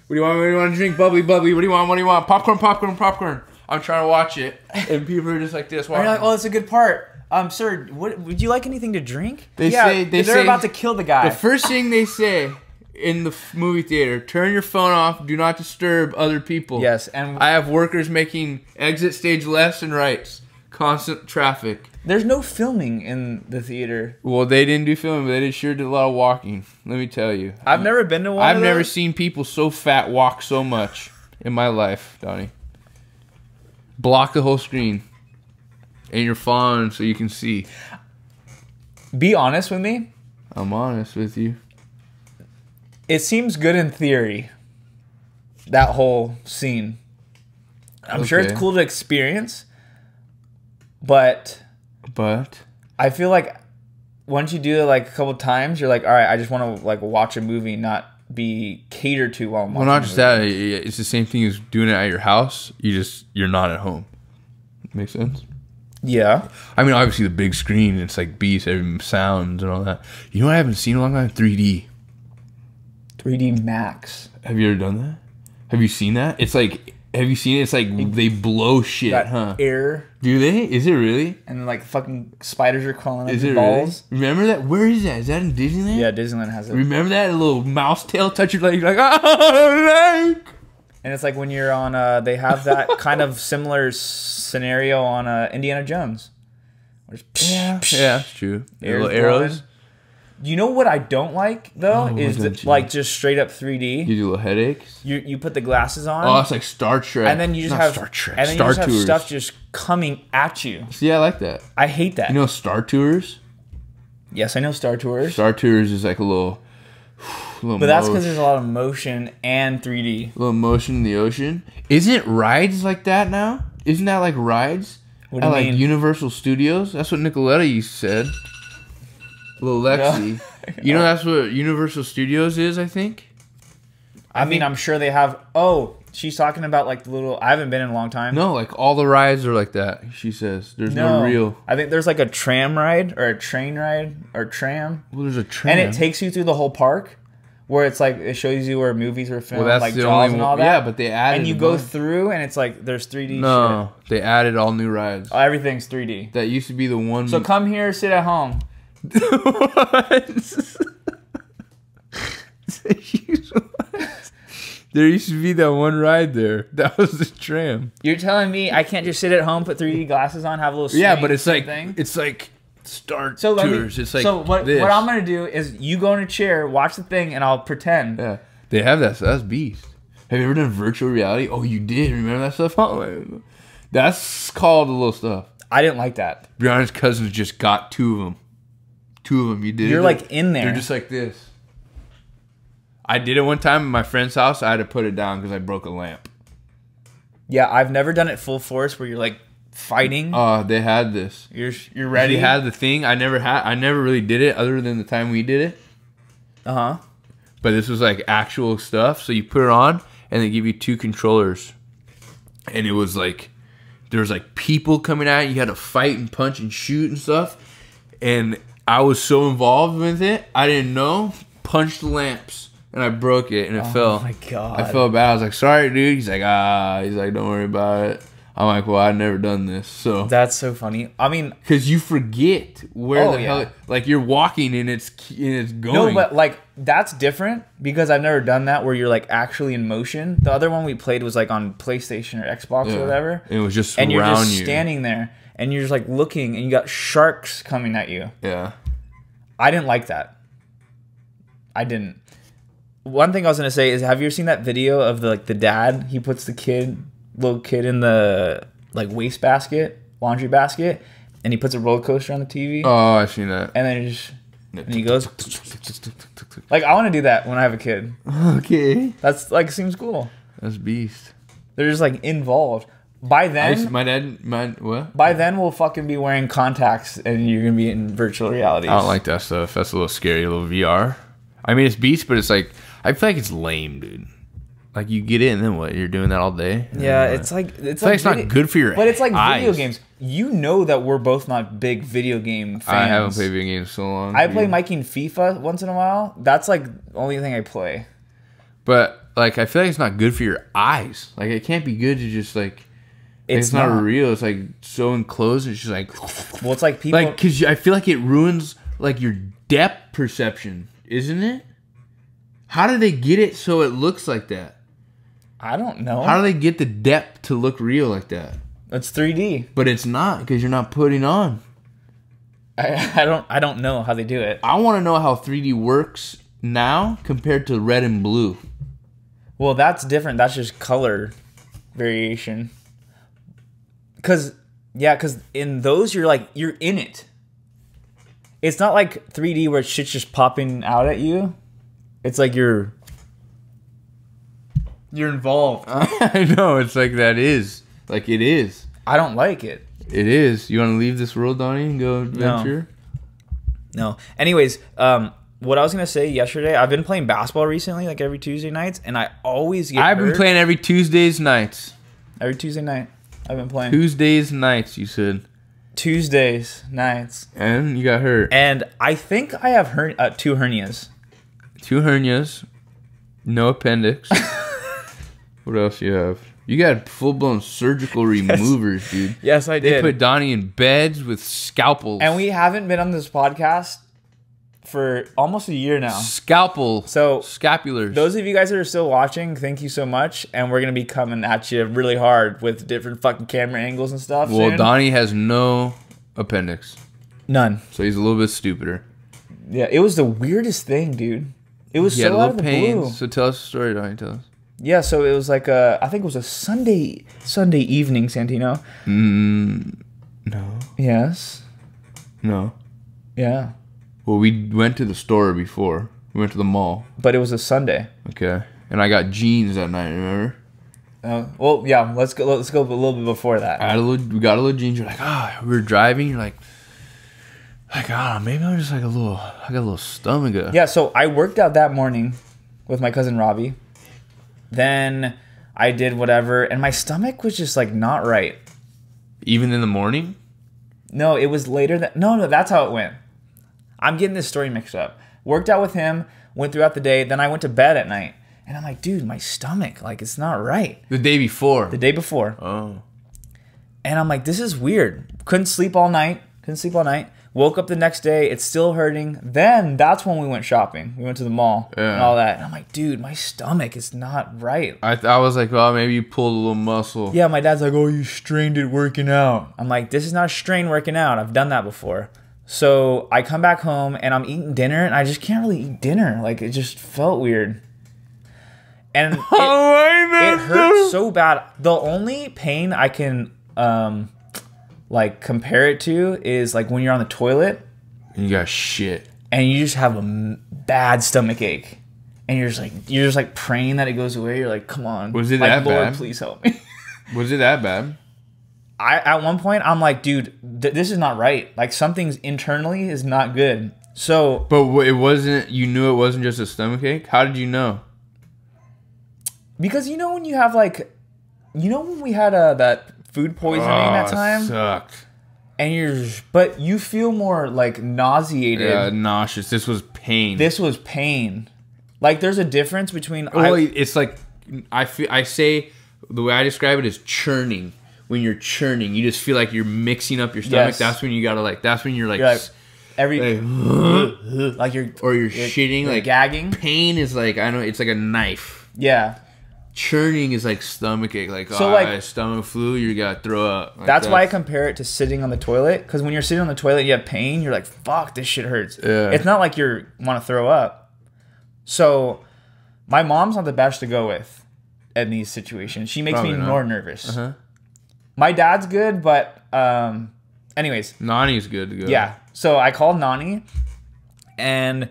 What do you want? What do you want to drink? Bubbly, bubbly. What do you want? What do you want? Popcorn, popcorn, popcorn. I'm trying to watch it. And people are just like this. Walking. You're like, oh, that's a good part. Sir, would you like anything to drink? They say they're about to kill the guy. The first thing they say in the movie theater, turn your phone off. Do not disturb other people. Yes. And I have workers making exit stage lefts and rights. Constant traffic. There's no filming in the theater. Well, they didn't do filming, but they sure did a lot of walking. Let me tell you. I've never been to one. I've never seen people so fat walk so much in my life, Donnie. Block the whole screen. And your phone so you can see. Be honest with me. I'm honest with you. It seems good in theory. That whole scene. I'm sure it's cool to experience. But I feel like once you do it like a couple times, you're like, all right, I just want to like watch a movie, not be catered to while I'm watching. Well, not just that. It's the same thing as doing it at your house. You're not at home. Make sense? Yeah. I mean, obviously the big screen, it's like beats, every sounds and all that. You know what I haven't seen in a long time? 3D. 3D Max. Have you ever done that? Have you seen that? It's like, have you seen it? It's like they blow shit, huh? Air. Do they? Is it really? And then like fucking spiders are crawling up your your balls. Really? Remember that? Where is that? Is that in Disneyland? Yeah, Disneyland has it. Remember that? A little mouse tail touch your leg. You're like, oh, leg. And it's like when you're on, they have that kind of similar scenario on Indiana Jones. Yeah, that's true. Little arrows. You know what I don't like though is like just straight up 3D. You do little headaches. You put the glasses on. Oh, it's like Star Trek. And then you just have Star Trek. And then Star you just Tours. have stuff just coming at you. See, I like that. I hate that. You know Star Tours? Yes, I know Star Tours. Star Tours is like a little but that's because there's a lot of motion and 3D. A little motion in the ocean. Isn't rides like that now? Isn't that like rides? What do you mean? Like Universal Studios? That's what Nicoletta said. Little Lexi. Yeah. You know that's what Universal Studios is, I think? I mean, I'm sure they have... Oh, she's talking about like the little... I haven't been in a long time. No, like all the rides are like that, she says. There's no real... I think there's like a tram ride or a train ride or tram. Well, there's a tram. And it takes you through the whole park where it's like... It shows you where movies are filmed, that's like the Jaws only and all that. Yeah, but they added... And you go through and it's like there's 3D No, shit. They added all new rides. Oh, everything's 3D. That used to be the one... So come here, sit at home. What? There used to be that one ride there. That was the tram. You're telling me I can't just sit at home, put 3D glasses on, have a little swing, yeah, but it's like thing? It's like Star Tours. It's like what I'm gonna do is you go in a chair, watch the thing, and I'll pretend. Yeah, they have that. So that's beast. Have you ever done virtual reality? Oh, you did. Remember that stuff? Oh, that's called a little stuff. I didn't like that. Brianna's cousins just got 2 of them. 2 of them. You did. You're like in there. They're just like this. I did it one time at my friend's house. I had to put it down because I broke a lamp. Yeah, I've never done it full force where you're like fighting. They had this. You're ready. They had the thing. I never really did it other than the time we did it. Uh-huh. But this was like actual stuff. So you put it on and they give you 2 controllers. And it was like there was like people coming at you. You had to fight and punch and shoot and stuff. And I was so involved with it, I didn't know. Punched the lamps. And I broke it, and it fell. Oh, my God. I felt bad. I was like, sorry, dude. He's like, don't worry about it. I'm like, well, I've never done this. So that's so funny. I mean, because you forget where the hell, like you're walking and it's going. No, but like that's different because I've never done that where you're like actually in motion. The other one we played was like on PlayStation or Xbox or whatever. And it was just and you're just standing there and you're just like looking and you got sharks coming at you. Yeah. I didn't like that. I didn't. One thing I was gonna say is, have you ever seen that video of the dad? He puts the little kid in the like laundry basket, and he puts a roller coaster on the TV. Oh, I've seen that. And then he goes like, I want to do that when I have a kid. Okay, that's like seems cool. That's beast. They're just like involved. By then, By then, we'll fucking be wearing contacts, and you're gonna be in virtual reality. I don't like that stuff. That's a little scary. A little VR. I mean, it's beast, but it's like. I feel like it's lame, dude. Like you get it and then what? You're doing that all day? Yeah, it's like it's not good for your eyes. But it's like video games. You know that we're both not big video game fans. I haven't played video games so long. I play Mikey and FIFA once in a while. That's like the only thing I play. But like I feel like it's not good for your eyes. Like it can't be good to just like it's not real. It's like so enclosed. It's just like well, it's like people like because I feel like it ruins like your depth perception, isn't it? How do they get it so it looks like that? I don't know. How do they get the depth to look real like that? It's 3D. But it's not because you're not putting on. I don't know how they do it. I want to know how 3D works now compared to red and blue. Well, that's different. That's just color variation. Cause in those you're in it. It's not like 3D where shit's just popping out at you. It's like you're involved. I know. It's like that is. Like it is. I don't like it. It is. You want to leave this world, Donny, and go adventure? No. Anyways, what I was going to say yesterday, I've been playing basketball recently, like every Tuesday nights, and I always get I've been playing every Tuesdays nights. Every Tuesday night, I've been playing. Tuesdays nights, you said. Tuesdays nights. And you got hurt. And I think I have 2 hernias. 2 hernias, no appendix. What else you have? You got full-blown surgical removers, dude. Yes, I did. They put Donnie in beds with scalpels. And we haven't been on this podcast for almost a year now. Scapulars. Those of you guys that are still watching, thank you so much. And we're going to be coming at you really hard with different fucking camera angles and stuff soon. Donnie has no appendix. None. So he's a little bit stupider. Yeah, it was the weirdest thing, dude. It was so out of the blue. So tell us the story, Donnie. Tell us. Yeah, so it was like I think it was a Sunday evening, Santino. No. Yes. No. Yeah. Well, we went to the store before. We went to the mall. But it was a Sunday. Okay. And I got jeans that night, remember? Well, yeah, let's go a little bit before that. We got a little jeans. You're like, we were driving. You're like, maybe I'm just like I got a little stomach. Yeah, so I worked out that morning with my cousin Robbie. Then I did whatever, and my stomach was just like not right. Even in the morning? No, it was later. No, that's how it went. I'm getting this story mixed up. Worked out with him, went throughout the day, then I went to bed at night. And I'm like, dude, my stomach, like, it's not right. The day before? The day before. Oh. And I'm like, this is weird. Couldn't sleep all night. Woke up the next day, it's still hurting. Then that's when we went shopping. We went to the mall and all that. And I'm like, dude, my stomach is not right. I was like, well, maybe you pulled a little muscle. Yeah, my dad's like, oh, you strained it working out. I'm like, this is not a strain working out. I've done that before. So I come back home and I'm eating dinner and I just can't really eat dinner. Like, it just felt weird. And it hurt so bad. The only pain I can like compare it to is like when you're on the toilet and you got shit and you just have a bad stomach ache and you're just like praying that it goes away. You're like, come on, was it like, that Lord, bad? Please help me. Was it that bad? At one point I'm like, dude, this is not right. Like something's internally is not good. So, but it wasn't. You knew it wasn't just a stomach ache. How did you know? Because when you have like, when we had that food poisoning that time, sucked. And but you feel more like nauseated. Yeah, nauseous. This was pain. Like there's a difference between. It's like I say the way I describe it is churning. When you're churning, you just feel like you're mixing up your stomach. Yes. That's when you gotta like. That's when you're like like you're shitting, you're like gagging. Pain is like it's like a knife. Yeah. Churning is like stomach ache, like so like stomach flu. You gotta throw up. Like that's why I compare it to sitting on the toilet. Because when you're sitting on the toilet, and you have pain. You're like, fuck, this shit hurts. Yeah. It's not like you want to throw up. So, my mom's not the best to go with in these situations. She makes me more nervous. Uh-huh. My dad's good, but anyways, Donny's good to go. Yeah. So I called Donny, and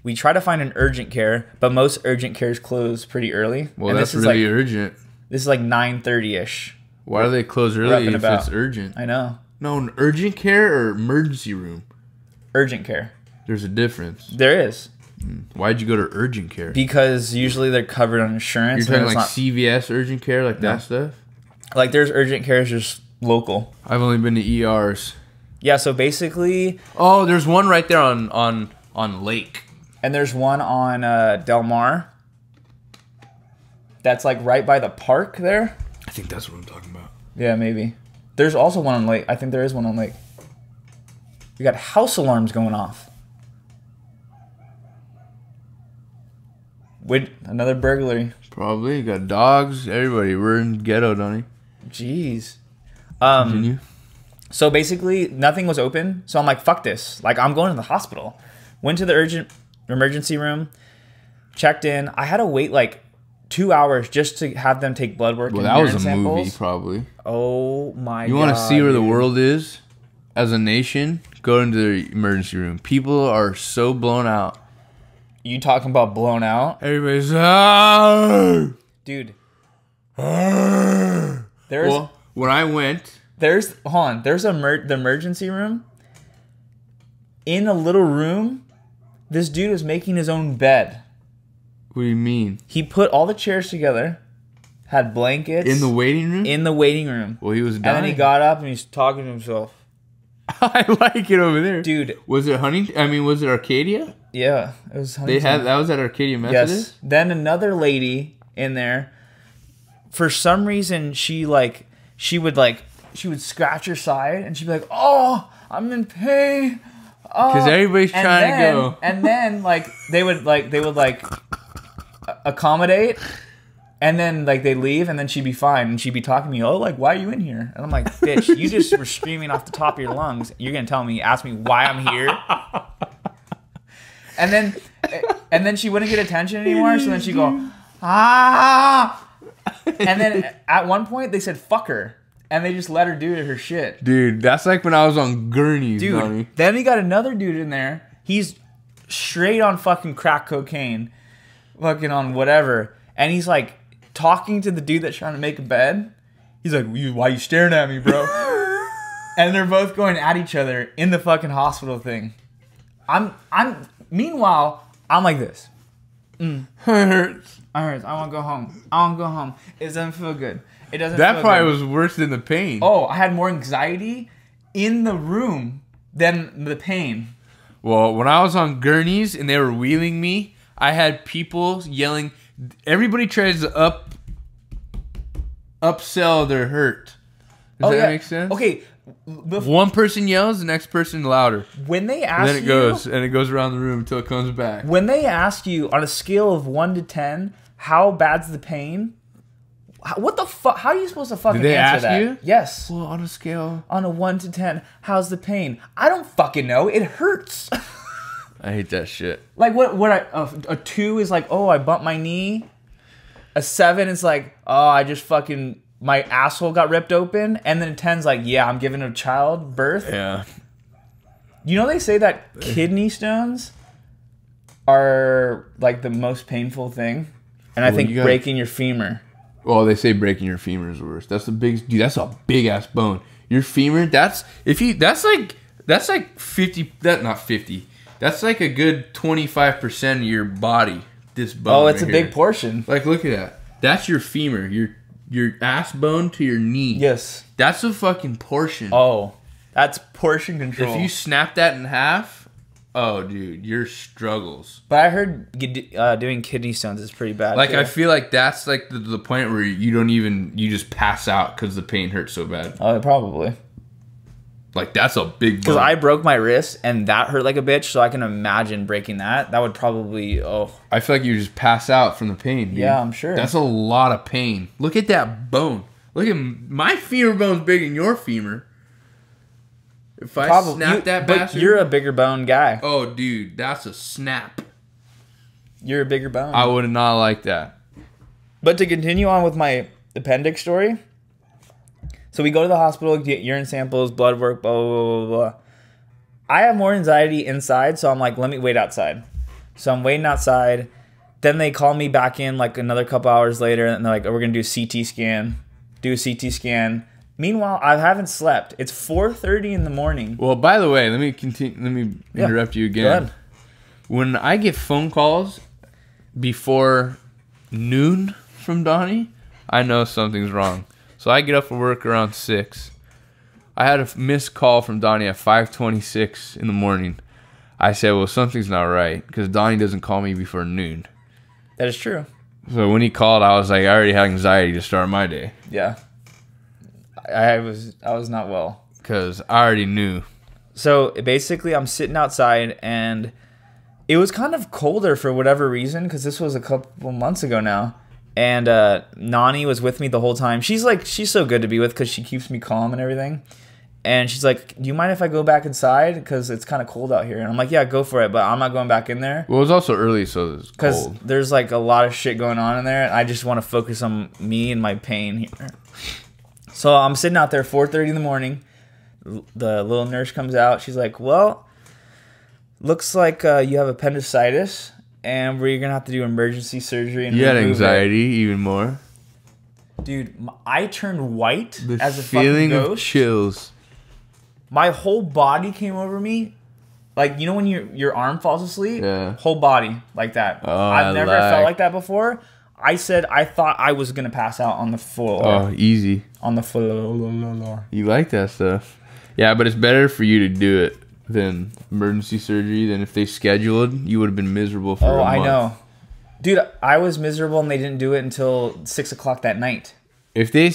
we try to find an urgent care, but most urgent cares close pretty early. Well, and that's really urgent. This is like 9:30ish. Why do they close early if it's urgent? I know. No, an urgent care or emergency room? Urgent care. There's a difference. There is. Why'd you go to urgent care? Because usually they're covered on insurance. You're talking like CVS urgent care, like that stuff? Like there's urgent cares just local. I've only been to ERs. Yeah, so basically... Oh, there's one right there on Lake. And there's one on Del Mar. That's like right by the park there. I think that's what I'm talking about. Yeah, maybe. There's also one on Lake. I think there is one on Lake. We got house alarms going off. With another burglary. Probably. You got dogs, everybody. We're in ghetto, Donny. Jeez. Continue. So basically, nothing was open. So I'm like, fuck this. Like, I'm going to the hospital. Went to the emergency room. Checked in. I had to wait like 2 hours just to have them take blood work. Well, that was a samples. Movie, probably. Oh my god. You want to see where the world is as a nation? Go into the emergency room. People are so blown out. You talking about blown out? Everybody's dude. Well, when I went, there's the emergency room. In a little room, this dude was making his own bed. What do you mean? He put all the chairs together, had blankets in the waiting room. In the waiting room. Well, he was dying. And then he got up and he's talking to himself. I like it over there, dude. Was it Huntington? I mean, was it Arcadia? Yeah, it was Huntington. That was at Arcadia Methodist? Yes. Then another lady in there, for some reason, she would scratch her side and she'd be like, "Oh, I'm in pain." Because everybody's trying to go. And then they would accommodate, and then they leave, and then she'd be fine, and she'd be talking to me, "Oh, why are you in here?" And I'm like, "Bitch, you just were screaming off the top of your lungs. You're gonna ask me why I'm here?" And then she wouldn't get attention anymore, so then she'd go, "Ah!" And then at one point they said, "Fuck her." And they just let her do her shit. Dude, that's like when I was on gurneys, dude. Donny. Then we got another dude in there. He's straight on fucking crack cocaine. Fucking on whatever. And he's talking to the dude that's trying to make a bed. He's like, "Why you staring at me, bro?" And they're both going at each other in the fucking hospital thing. Meanwhile, I'm like this. It hurts. I want to go home. It doesn't feel good. It doesn't. That probably was worse than the pain. Oh, I had more anxiety in the room than the pain. Well, when I was on gurneys and they were wheeling me, I had people yelling. Everybody tries to upsell their hurt. Does that make sense? Okay, One person yells, the next person louder. When they ask and then it goes around the room until it comes back. When they ask you on a scale of 1 to 10, how bad's the pain? What the fuck? How are you supposed to fucking answer that? You? Yes. Well, on a scale. On a 1 to 10, how's the pain? I don't fucking know. It hurts. I hate that shit. Like a 2 is like, oh, I bumped my knee. A 7 is like, oh, I just fucking, my asshole got ripped open. And then a 10's like, yeah, I'm giving a child birth. Yeah. You know they say that kidney stones are like the most painful thing? And I think breaking your femur. Well, they say breaking your femur is worse. That's the big dude. That's a big ass bone. Your femur. That's like 50. That not 50. That's like a good 25% of your body. This bone. Oh, it's a big portion. Like, look at that. That's your femur. Your ass bone to your knee. Yes. That's a fucking portion. Oh, that's portion control. If you snap that in half, oh, dude, your struggles. But I heard doing kidney stones is pretty bad. Like, too. I feel like that's like the point where you just pass out because the pain hurts so bad. Oh, probably. Like, that's a big bone. Because I broke my wrist and that hurt like a bitch, so I can imagine breaking that. That would probably, I feel like you just pass out from the pain, dude. Yeah, I'm sure. That's a lot of pain. Look at that bone. Look at my femur bone's bigger than your femur. If I snap that bastard. But you're a bigger bone guy. Oh, dude, that's a snap. You're a bigger bone. I would not like that. But to continue on with my appendix story. So we go to the hospital, get urine samples, blood work, blah, blah, blah, blah. I have more anxiety inside, so I'm like, let me wait outside. So I'm waiting outside. Then they call me back in like another couple hours later, and they're like, oh, we're going to do a CT scan. Do a CT scan. Meanwhile, I haven't slept. It's 4:30 in the morning. Well, by the way, let me interrupt you again. Go ahead. When I get phone calls before noon from Donny, I know something's wrong. So I get up for work around 6. I had a missed call from Donny at 5:26 in the morning. I said, well, something's not right because Donny doesn't call me before noon. That is true. So when he called, I was like, I already had anxiety to start my day. Yeah. I was not well. Because I already knew. So basically, I'm sitting outside, and it was kind of colder for whatever reason, because this was a couple months ago now. And Nani was with me the whole time. She's so good to be with because she keeps me calm and everything. And she's like, do you mind if I go back inside? Because it's kind of cold out here. And I'm like, yeah, go for it. But I'm not going back in there. Well, it was also early, so it's cold. Because there's like a lot of shit going on in there. And I just want to focus on me and my pain here. So I'm sitting out there 4:30 in the morning. The little nurse comes out. She's like, well, looks like you have appendicitis. And we're going to have to do emergency surgery. And you had anxiety even more. Dude, I turned white as a feeling fucking ghost. Of chills. My whole body came over me. Like, you know when your arm falls asleep? Yeah. Whole body like that. Oh, I've never felt like that before. I said I thought I was going to pass out on the floor. Oh, easy. On the floor. You like that stuff. Yeah, but it's better for you to do it than emergency surgery. Than if they scheduled, you would have been miserable for a month. Oh, I know. Dude, I was miserable and they didn't do it until 6 o'clock that night. If they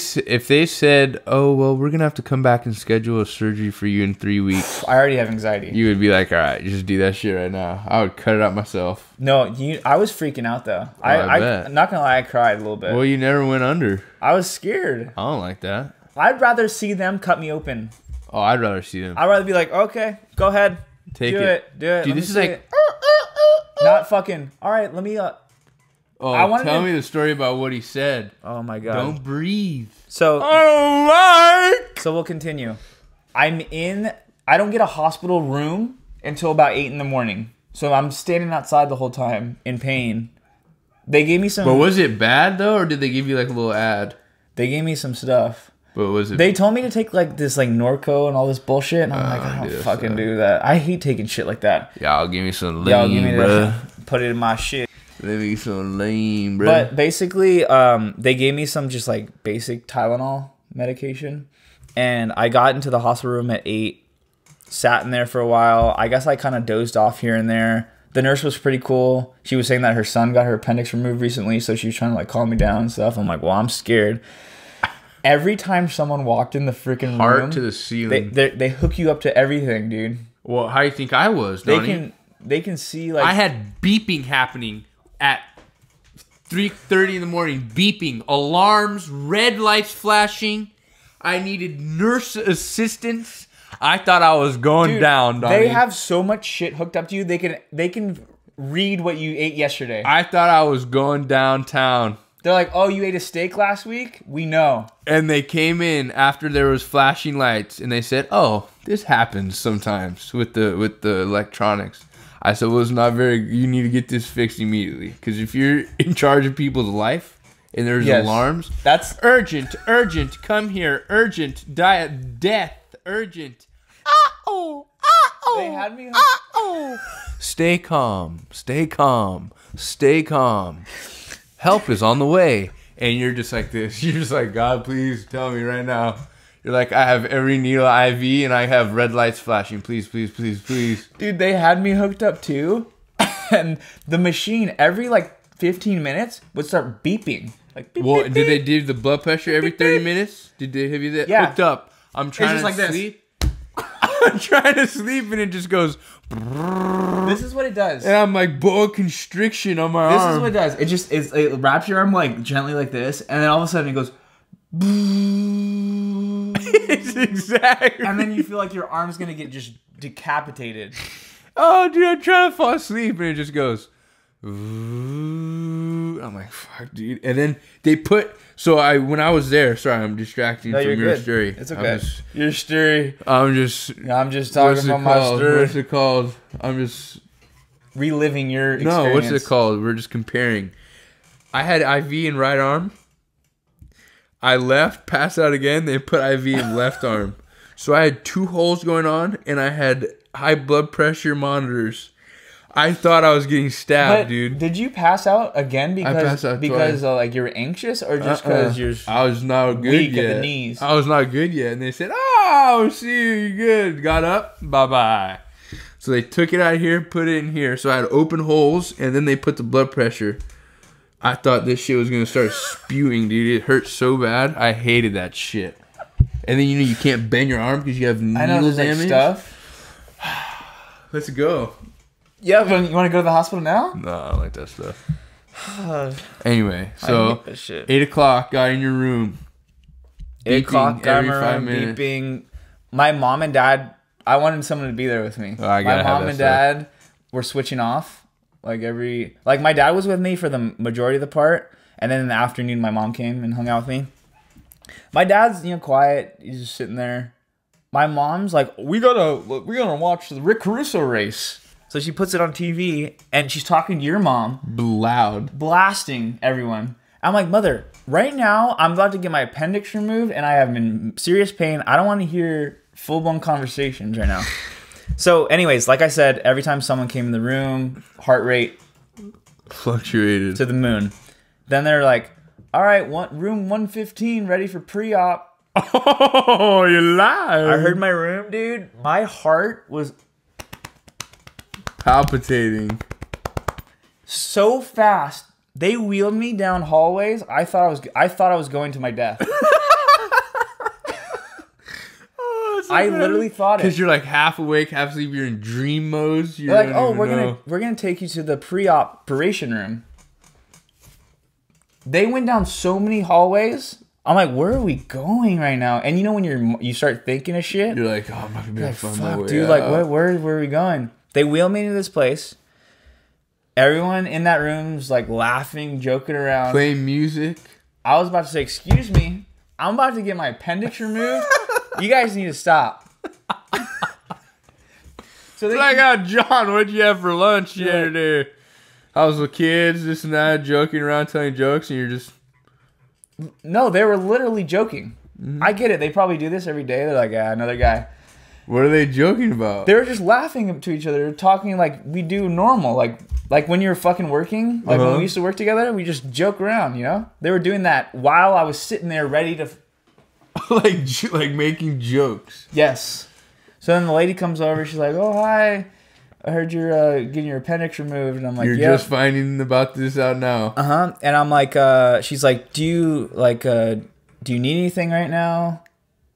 said, oh, well, we're going to have to come back and schedule a surgery for you in 3 weeks. I already have anxiety. You would be like, all right, just do that shit right now. I would cut it out myself. No, I was freaking out, though. Oh, I bet. I'm not going to lie, I cried a little bit. Well, you never went under. I was scared. I don't like that. I'd rather see them cut me open. Oh, I'd rather see them. I'd rather be like, okay, go ahead. Do it. Dude, this is like... Not fucking... All right, let me... Oh, tell me the story about what he said. Oh, my God. Don't breathe. So... Oh, my... So we'll continue. I don't get a hospital room until about 8 in the morning. So I'm standing outside the whole time in pain. They gave me some... But was it bad, though, or did they give you, like, a little ad? They gave me some stuff. But was it... They told me to take, like, this, like, Norco and all this bullshit. And I'm like, I don't fucking do that. I hate taking shit like that. Y'all give me some lean, bro. Put it in my shit. Let me some lean, bro. But basically, they gave me some just, like, basic Tylenol medication. And I got into the hospital room at 8. Sat in there for a while. I guess I kind of dozed off here and there. The nurse was pretty cool. She was saying that her son got her appendix removed recently. So she was trying to, like, calm me down and stuff. I'm like, well, I'm scared. Every time someone walked in the freaking room, heart to the ceiling. They hook you up to everything, dude. Well, how do you think I was, Donny? They can see like I had beeping happening at 3:30 in the morning. Beeping, alarms, red lights flashing. I needed nurse assistance. I thought I was going down, Donny. They have so much shit hooked up to you. They can read what you ate yesterday. I thought I was going downtown. They're like, oh, you ate a steak last week? We know. And they came in after there was flashing lights, and they said, oh, this happens sometimes with the electronics. I said, well, it's not very, you need to get this fixed immediately. Because if you're in charge of people's life and there's alarms, that's urgent, come here, urgent, death, urgent. They had me. Stay calm. Help is on the way. And you're just like this. You're just like, God, please tell me right now. You're like, I have every needle IV and I have red lights flashing. Please. Dude, they had me hooked up too. And the machine, every like 15 minutes, would start beeping. Like, beep, well, beep, did they beep. do the blood pressure every 30 minutes? Did they have you that hooked up? I'm trying to sleep. I'm trying to sleep and it just goes. This is what it does. And I'm like boa constriction on my arm. This is what it does. It wraps your arm like gently like this, and then all of a sudden it goes. It's exactly. And then you feel like your arm's gonna get just decapitated. Oh, dude, I'm trying to fall asleep and it just goes. I'm like, fuck, dude. And then they put. So when I was there, sorry, I'm distracting from your story. It's okay. Your story. I'm just talking about my story. What's it called? I'm just reliving your experience. No, what's it called? We're just comparing. I had IV in right arm. I left, passed out again. They put IV in left arm. So I had 2 holes going on, and I had high blood pressure monitors. I thought I was getting stabbed, dude. Did you pass out again because I passed out twice. Like you were anxious or just because you're I was not good weak yet. at the knees? I was not good yet, and they said, "Oh, see you, you're good." Got up, bye. So they took it out of here, put it in here. So I had open holes, and then they put the blood pressure. I thought this shit was gonna start spewing, dude. It hurt so bad. I hated that shit. And then you can't bend your arm because you have needle damage. Stuff. Let's go. Yeah, but you want to go to the hospital now? No, I don't like that stuff. Anyway, so 8 o'clock, got in your room. 8 o'clock, got in my room, beeping. My mom and dad, I wanted someone to be there with me. My mom and dad were switching off. Like my dad was with me for the majority of the part. And then in the afternoon, my mom came and hung out with me. My dad's, quiet. He's just sitting there. My mom's like, we're gonna watch the Rick Caruso race. So she puts it on TV, and she's talking to your mom. Loud. Blasting everyone. I'm like, Mother, right now, I'm about to get my appendix removed, and I am in serious pain. I don't want to hear full-blown conversations right now. So anyways, like I said, every time someone came in the room, heart rate fluctuated to the moon. Then they're like, all right, room 115 ready for pre-op. Oh, you're live. I heard my room, dude. My heart was palpitating so fast. They wheeled me down hallways. I thought I was going to my death. I literally thought it. Because you're like half awake, half asleep. You're in dream mode. They're like, oh, we're gonna take you to the pre-operation room. They went down so many hallways. I'm like, where are we going right now? And when you start thinking of shit, you're like, oh, I'm not gonna be able to find my way dude. out. Like, where are we going? They wheel me into this place. Everyone in that room's like laughing, joking around, playing music. I was about to say, excuse me, I'm about to get my appendix removed. You guys need to stop. So I got John. What'd you have for lunch yesterday? I was with kids, this and that, joking around, telling jokes, and you're just. No, they were literally joking. Mm-hmm. I get it. They probably do this every day. They're like, another guy. What are they joking about? They were just laughing to each other. They're talking like we do normal. Like when you were fucking working. Like when we used to work together, we just joke around, They were doing that while I was sitting there ready to. like making jokes. Yes. So then the lady comes over. She's like, oh, hi. I heard you're getting your appendix removed. And I'm like, you're just finding about this out now. And I'm like, she's like, do do you need anything right now?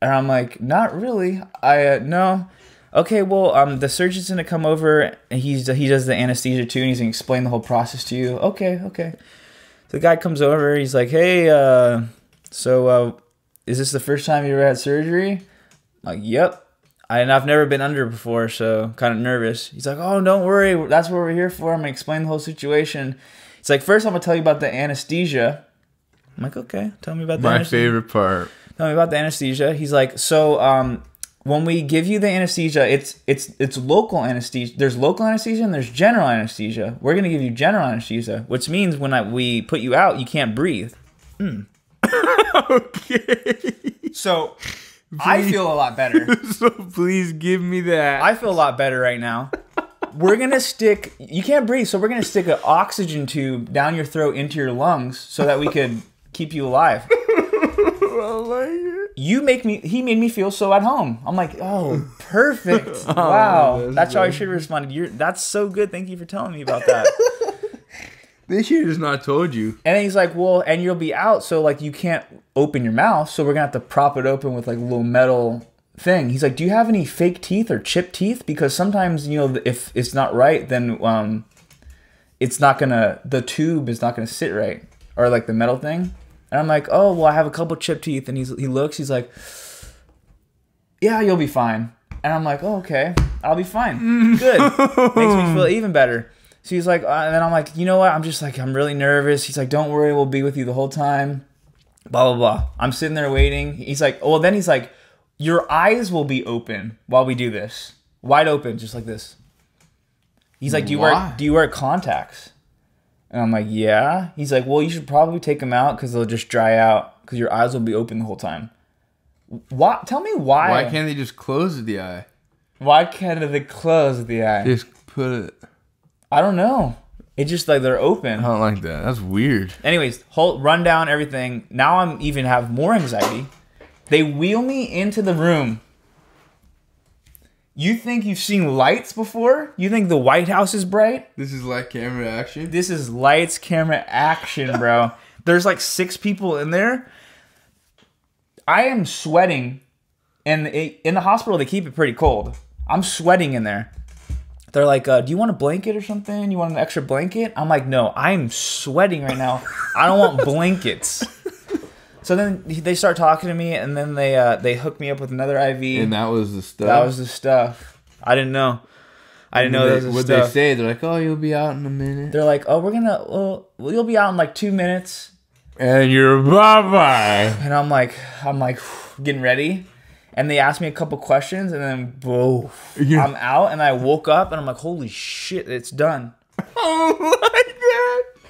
And I'm like, not really. No. Okay, well, the surgeon's gonna come over, and he does the anesthesia too, and he's gonna explain the whole process to you. Okay. The guy comes over, he's like, hey, so is this the first time you ever had surgery? I'm like, yep. And I've never been under before, so kind of nervous. He's like, oh, don't worry, that's what we're here for. I'm gonna explain the whole situation. It's like, first I'm gonna tell you about the anesthesia. I'm like, okay, tell me about the anesthesia. My favorite part. Tell me about the anesthesia. He's like, so when we give you the anesthesia, it's local anesthesia. There's local anesthesia and there's general anesthesia. We're gonna give you general anesthesia, which means when we put you out, you can't breathe. Okay. So I feel a lot better. So please give me that. I feel a lot better right now. We're gonna stick. You can't breathe, so we're gonna stick an oxygen tube down your throat into your lungs so that we could keep you alive. I like it. He made me feel so at home. I'm like, oh, perfect. Wow. That's how I should have responded. That's so good. Thank you for telling me about that. They should have just not told you. And then he's like, well, and you'll be out, so like you can't open your mouth, so we're gonna have to prop it open with like a little metal thing. He's like, do you have any fake teeth or chipped teeth? Because sometimes, if it's not right, then the tube is not gonna sit right, or like the metal thing. And I'm like, oh, well, I have a couple chipped teeth. And he looks, he's like, yeah, you'll be fine. And I'm like, oh, okay, I'll be fine. Good. Makes me feel even better. So he's like, and then I'm like, you know what? I'm really nervous. He's like, don't worry, we'll be with you the whole time. Blah, blah, blah. I'm sitting there waiting. He's like, oh, well, then he's like, your eyes will be open while we do this. Wide open, just like this. He's like, do you wear contacts? And I'm like, yeah. He's like, well, you should probably take them out because they'll just dry out because your eyes will be open the whole time. What? Tell me why. Why can't they just close the eye? Why can't they close the eye? Just put it. I don't know. It's just like they're open. I don't like that. That's weird. Anyways, run down everything. Now I'm even have more anxiety. They wheel me into the room. You think you've seen lights before? You think the White House is bright? This is light camera action? This is lights, camera, action, bro. There's like 6 people in there. I am sweating. And in the hospital, they keep it pretty cold. I'm sweating in there. They're like, do you want a blanket or something? You want an extra blanket? I'm like, no, I'm sweating right now. I don't want blankets. So then they start talking to me, and then they hook me up with another IV. And that was the stuff? That was the stuff. I didn't know. I didn't know that was the stuff. What they say? They're like, oh, you'll be out in a minute. They're like, oh, you'll be out in like 2 minutes. And you're bye-bye. And I'm like, getting ready. And they asked me a couple questions, and then, whoa, I'm out, and I woke up, and I'm like, holy shit, it's done. Oh my God.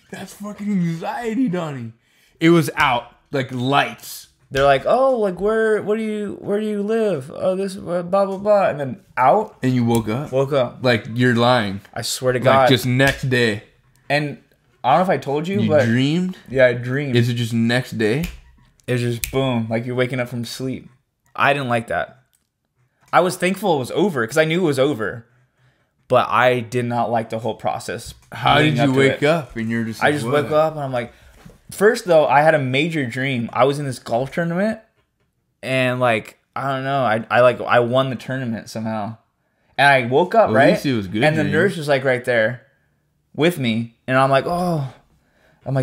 That's fucking anxiety, Donny. It was out. Like lights. They're like, oh, like where do you live? Oh, this blah blah blah, and then out. And you woke up. Like you're lying. I swear to God. Like just next day. And I don't know if I told you, but dreamed. Yeah, I dreamed. Is it just next day? It's just boom, like you're waking up from sleep. I didn't like that. I was thankful it was over because I knew it was over, but I did not like the whole process. How did you wake up? And you're just. Like, I just woke up and I'm like. First, though, I had a major dream. I was in this golf tournament, and like I don't know, I won the tournament somehow, and I woke up right. At least it was good. And the nurse was like right there, with me, and I'm like,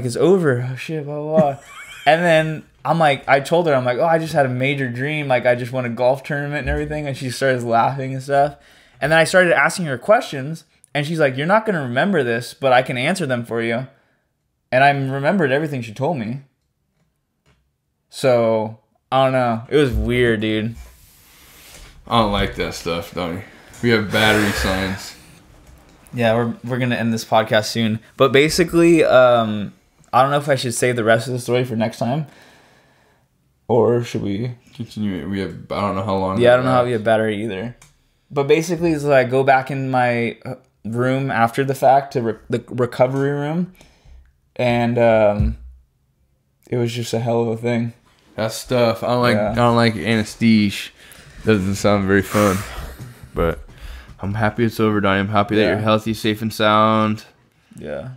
it's over. Oh shit, blah blah. Blah. And then I'm like, I told her, I'm like, oh, I just had a major dream. Like I just won a golf tournament and everything, and she started laughing and stuff. And then I started asking her questions, and she's like, you're not gonna remember this, but I can answer them for you. And I remembered everything she told me. So, I don't know. It was weird, dude. I don't like that stuff, Donny. We have battery signs. Yeah, we're going to end this podcast soon. But basically, I don't know if I should save the rest of the story for next time. Or should we? Continue. I don't know how long. Yeah, I don't know how we have battery either. But basically, it's like I go back in my room after the fact to the recovery room. And it was just a hell of a thing. That stuff. I don't like anesthesia. Doesn't sound very fun. But I'm happy it's over, Donny. I'm happy that you're healthy, safe, and sound. Yeah.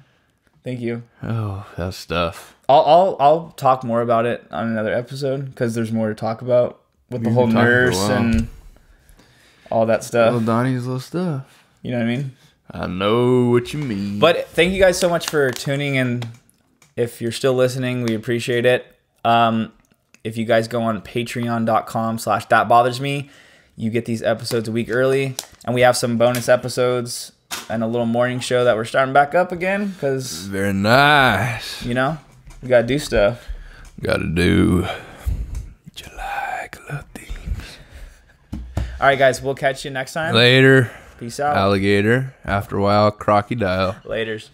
Thank you. Oh, that stuff. I'll talk more about it on another episode because there's more to talk about with the whole nurse and all that stuff. Little Donny's little stuff. You know what I mean? I know what you mean. But thank you guys so much for tuning in. If you're still listening, we appreciate it. If you guys go on patreon.com/thatbothersme, you get these episodes a week early. And we have some bonus episodes and a little morning show that we're starting back up again. Because very nice. You know, we got to do stuff. Got to do what you like, little things. All right, guys. We'll catch you next time. Later. Peace out. Alligator. After a while, crocodile. Laters.